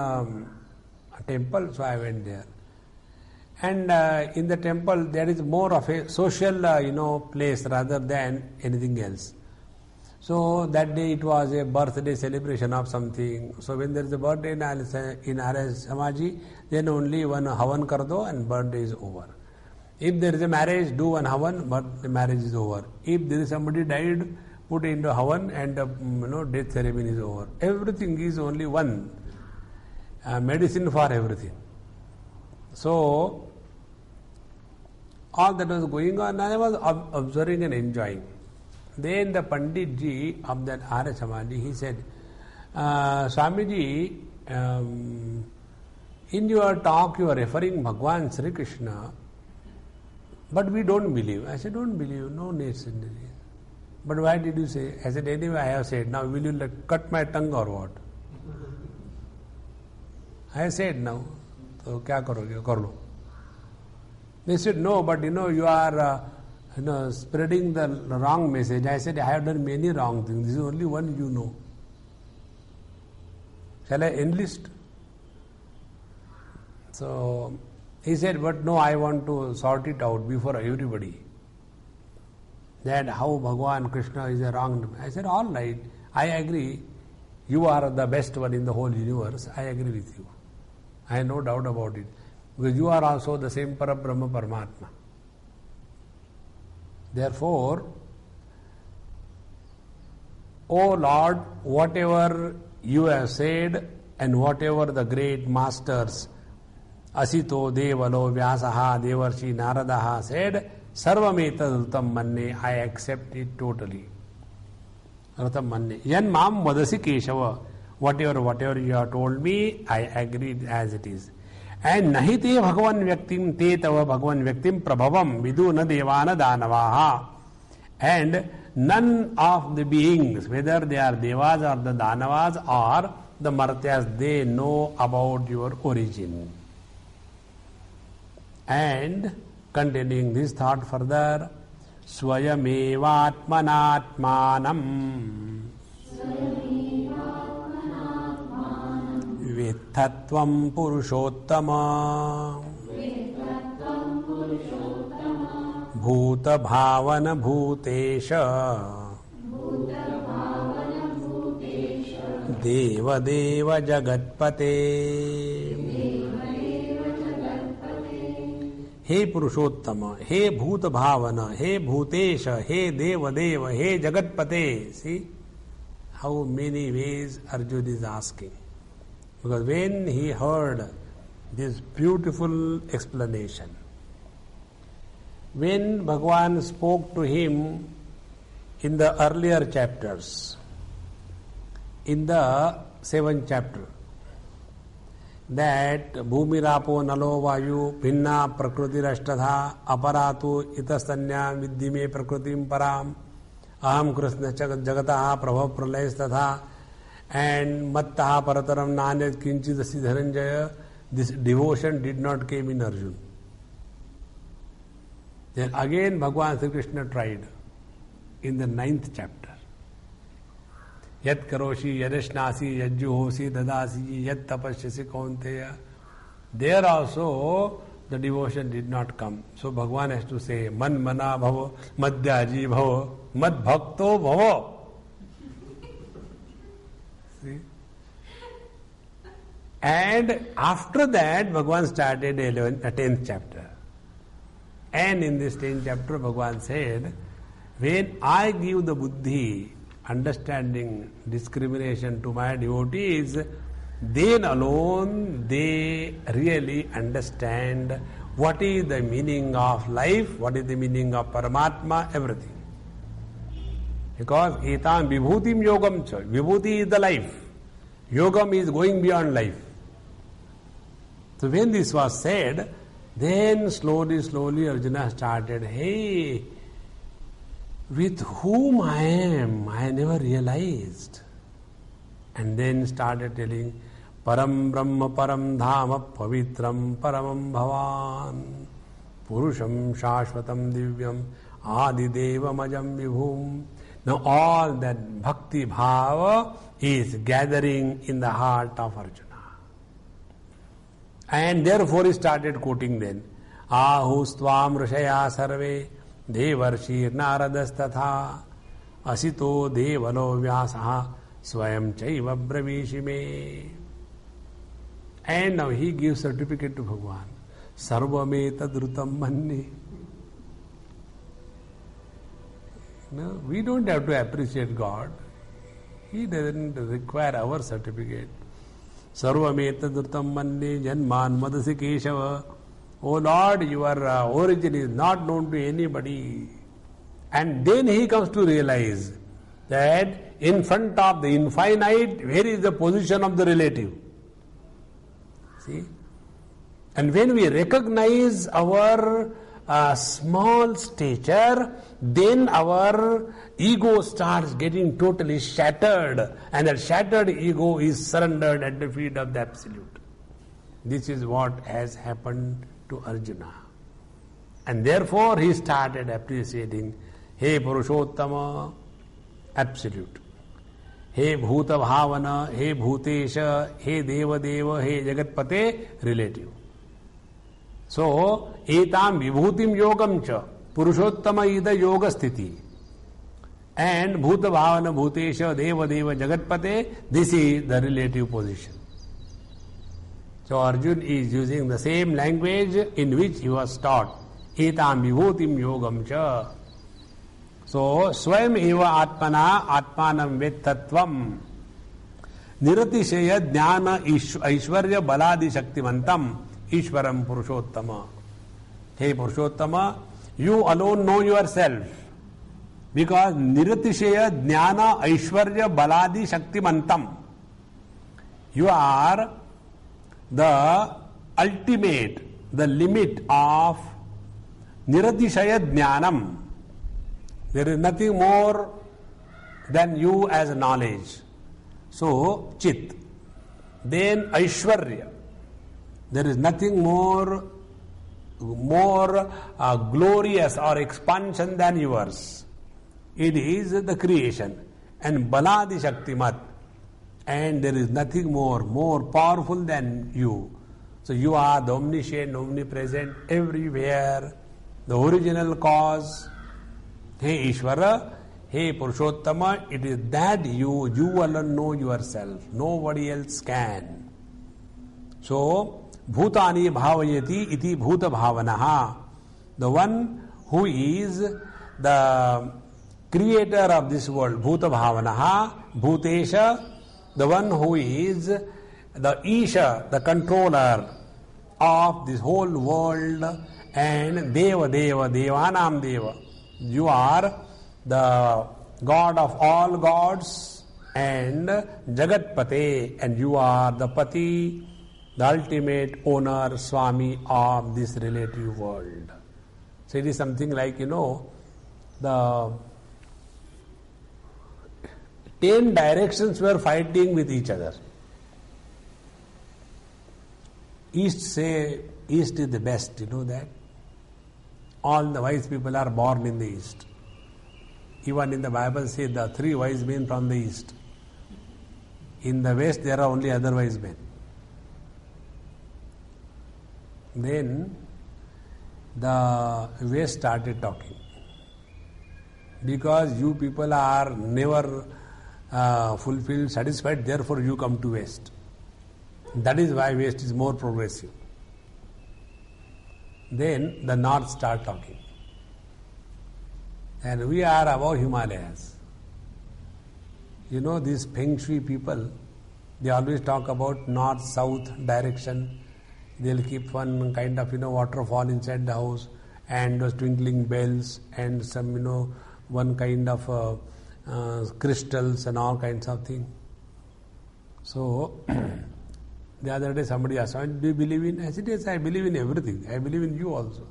temple, so I went there. And in the temple there is more of a social place rather than anything else. So that day it was a birthday celebration of something. So when there is a birthday in Arya Samaji, then only one havan kar do and birthday is over. If there is a marriage, do one havan, but the marriage is over. If there is somebody died, put into havan and death ceremony is over. Everything is only one medicine for everything. So all that was going on, I was observing and enjoying. Then the Pandit ji of that Arya Samadhi, he said, Swamiji, in your talk you are referring Bhagwan Sri Krishna, but we don't believe. I said, don't believe, no necessary. But why did you say? I said, anyway I have said, now will you cut my tongue or what? I said now, so kya karoge, kar lo. They said, no, but you are spreading the wrong message. I said, I have done many wrong things. This is only one you know. Shall I enlist? So he said, but no, I want to sort it out before everybody. That how Bhagwan Krishna is a wrong. I said, all right, I agree. You are the best one in the whole universe. I agree with you. I have no doubt about it. Because you are also the same Parabrahma Paramatma. Therefore, O Lord, whatever you have said and whatever the great masters Asito, Devalo, Vyasaha, Devarshi, Naradaha said, Sarvameta Rutam Manne, I accept it totally. Rutam Manne. Yan Mam Vadasi Keshava, whatever you have told me, I agree as it is. And Nahi te Bhagavan Vyaktim te tava Bhagavan Vyaktim Prabhavam Vidu na Devana Danavaha. And none of the beings, whether they are Devas or the Danavas or the Martyas, they know about your origin. And continuing this thought further, Swayamevatmanatmanam Vittatvam Purushottama Bhuta Bhavana Bhutesha Deva Deva Jagatpate. He Purushottama, He Bhuta Bhavana, He Bhutesha, He Deva Deva, He Jagatpate. See how many ways Arjuna is asking. Because when he heard this beautiful explanation, when Bhagavan spoke to him in the earlier chapters, in the 7th chapter, that Bhumirapo Nalo Vayu Bhinna Prakriti Rashtadha Aparatu Itastanya Vidyime Prakritim Param aham krishna jagataha prabhav pralayas and mattaha parataram nanyat kinchid siddharanjaya. This devotion did not came in Arjuna. Then again Bhagavan Sri Krishna tried in the 9th chapter. Yat karoshi yadeshnasi yajjuhosi dadasi yat tapashyasi kaunteya. There also the devotion did not come. So Bhagavan has to say, man mana bhava, madhyaji bhava, mad bhakto bhava. See? And after that, Bhagavan started 10th chapter. And in this 10th chapter, Bhagavan said, when I give the buddhi, understanding, discrimination to my devotees, then alone they really understand what is the meaning of life, what is the meaning of Paramatma, everything. Because etam vibhutim yogam cha. Vibhuti is the life. Yogam is going beyond life. So when this was said, then slowly Arjuna started, hey, with whom I am, I never realized. And then started telling, Param Brahma Param Dhama Pavitram Paramam Bhavan Purusham Shashvatam Divyam Adi Devam Ajam Vibhum. Now all that bhakti bhava is gathering in the heart of Arjuna. And therefore he started quoting then, Ahustvam Rishaya Sarve Devarshir Naradas Asito Devalo Vyasaha Swayam Chaiva Bravishime. And now he gives certificate to Bhagavan. Sarvameta Drutam Manni. No, we don't have to appreciate God. He doesn't require our certificate. Sarvameta Drutam Manni Janman Madasi Keshava. Oh Lord, your origin is not known to anybody. And then he comes to realize that in front of the infinite, where is the position of the relative? See? And when we recognize our small stature, then our ego starts getting totally shattered, and that shattered ego is surrendered at the feet of the Absolute. This is what has happened to Arjuna. And therefore he started appreciating, Hey Purushottama, Absolute. Hey Bhuta Bhavana, Hey Bhutesha, Hey Deva Deva, Hey Jagatpate, relative. So, etam vibhutim yogam cha, Purushottama ida yoga sthiti. And Bhuta Bhavana, Bhutesha, Deva Deva, Jagatpate, this is the relative position. So Arjuna is using the same language in which he was taught. Etam vibhutim yogam cha. So, Swayam eva atmana atmanam vettattvam niratishaya jnana aishwarya baladi shaktimantam ishwaram purushottama. Hey Purushottama, you alone know yourself. Because niratishaya jnana aishwarya baladi shaktimantam. You are the ultimate, the limit of niratishaya jnanam. There is nothing more than you as knowledge. So, Chit. Then Aishwarya. There is nothing more glorious or expansion than yours. It is the creation. And Baladi Shaktimat. And there is nothing more powerful than you. So you are the omniscient, omnipresent, everywhere, the original cause. Hey Ishvara, hey Purushottama, it is that you alone know yourself. Nobody else can. So, Bhutani bhavayati iti bhuta bhavanaha. The one who is the creator of this world, bhuta bhavanaha, bhutesha, the one who is the Isha, the controller of this whole world, and Deva Deva, Devanam Deva. You are the God of all gods and Jagatpate, and you are the Pati, the ultimate owner, Swami of this relative world. So it is something like, the 10 directions were fighting with each other. East say East is the best, you know that? All the wise people are born in the East. Even in the Bible says the 3 wise men from the East. In the West there are only other wise men. Then the West started talking. Because you people are never fulfilled, satisfied, therefore you come to West. That is why West is more progressive. Then the North start talking. And we are above Himalayas. You know, these Feng Shui people, they always talk about north-south direction. They'll keep one kind of, waterfall inside the house and those twinkling bells and some, one kind of crystals and all kinds of things. So, the other day somebody asked, do you believe in? I said, yes, I believe in everything. I believe in you also.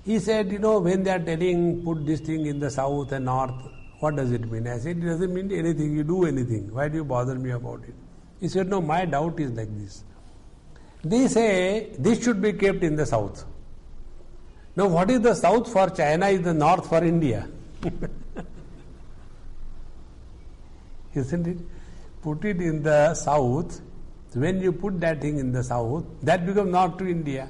He said, when they are telling put this thing in the south and north, what does it mean? I said, it doesn't mean anything. You do anything. Why do you bother me about it? He said, no, my doubt is like this. They say this should be kept in the south. Now, what is the south for China is the north for India. Isn't it? Put it in the south. When you put that thing in the south, that becomes north to India.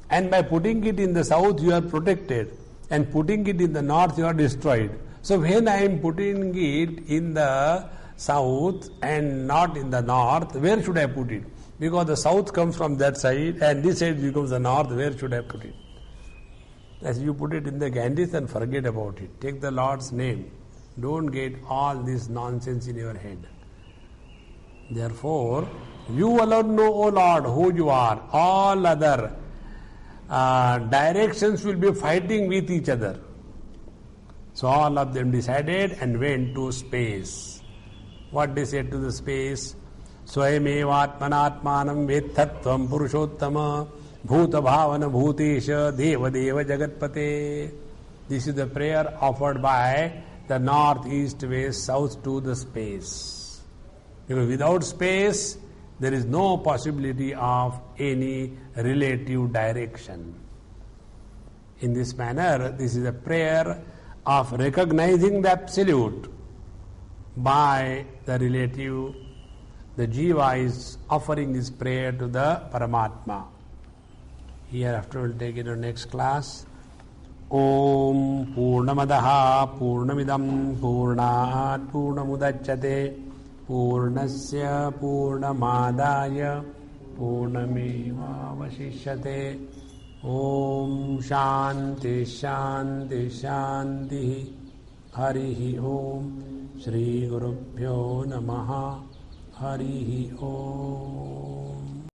And by putting it in the south, you are protected. And putting it in the north, you are destroyed. So when I am putting it in the south and not in the north, where should I put it? Because the south comes from that side and this side becomes the north, where should I put it? As you put it in the Ganges and forget about it. Take the Lord's name. Don't get all this nonsense in your head. Therefore, you alone know, O Lord, who you are. All other directions will be fighting with each other. So all of them decided and went to space. What they said to the space? Swayameva-atmanatmanam vedtattvam purushottama bhuta bhavana bhutesha deva deva jagatpate. This is the prayer offered by the north, east, west, south to the space. Because without space, there is no possibility of any relative direction. In this manner, this is a prayer of recognizing the absolute by the relative. The Jiva is offering this prayer to the Paramatma. Hereafter we'll take it to next class. Om Purnamadaha Purnamidam Purnat Purnamudachyate Purnasya Purnamadaya Purnameva Vasishyate. Om Shanti Shanti Shanti. Harihi Om. Shri Gurubhyo Namaha. Harihi Om.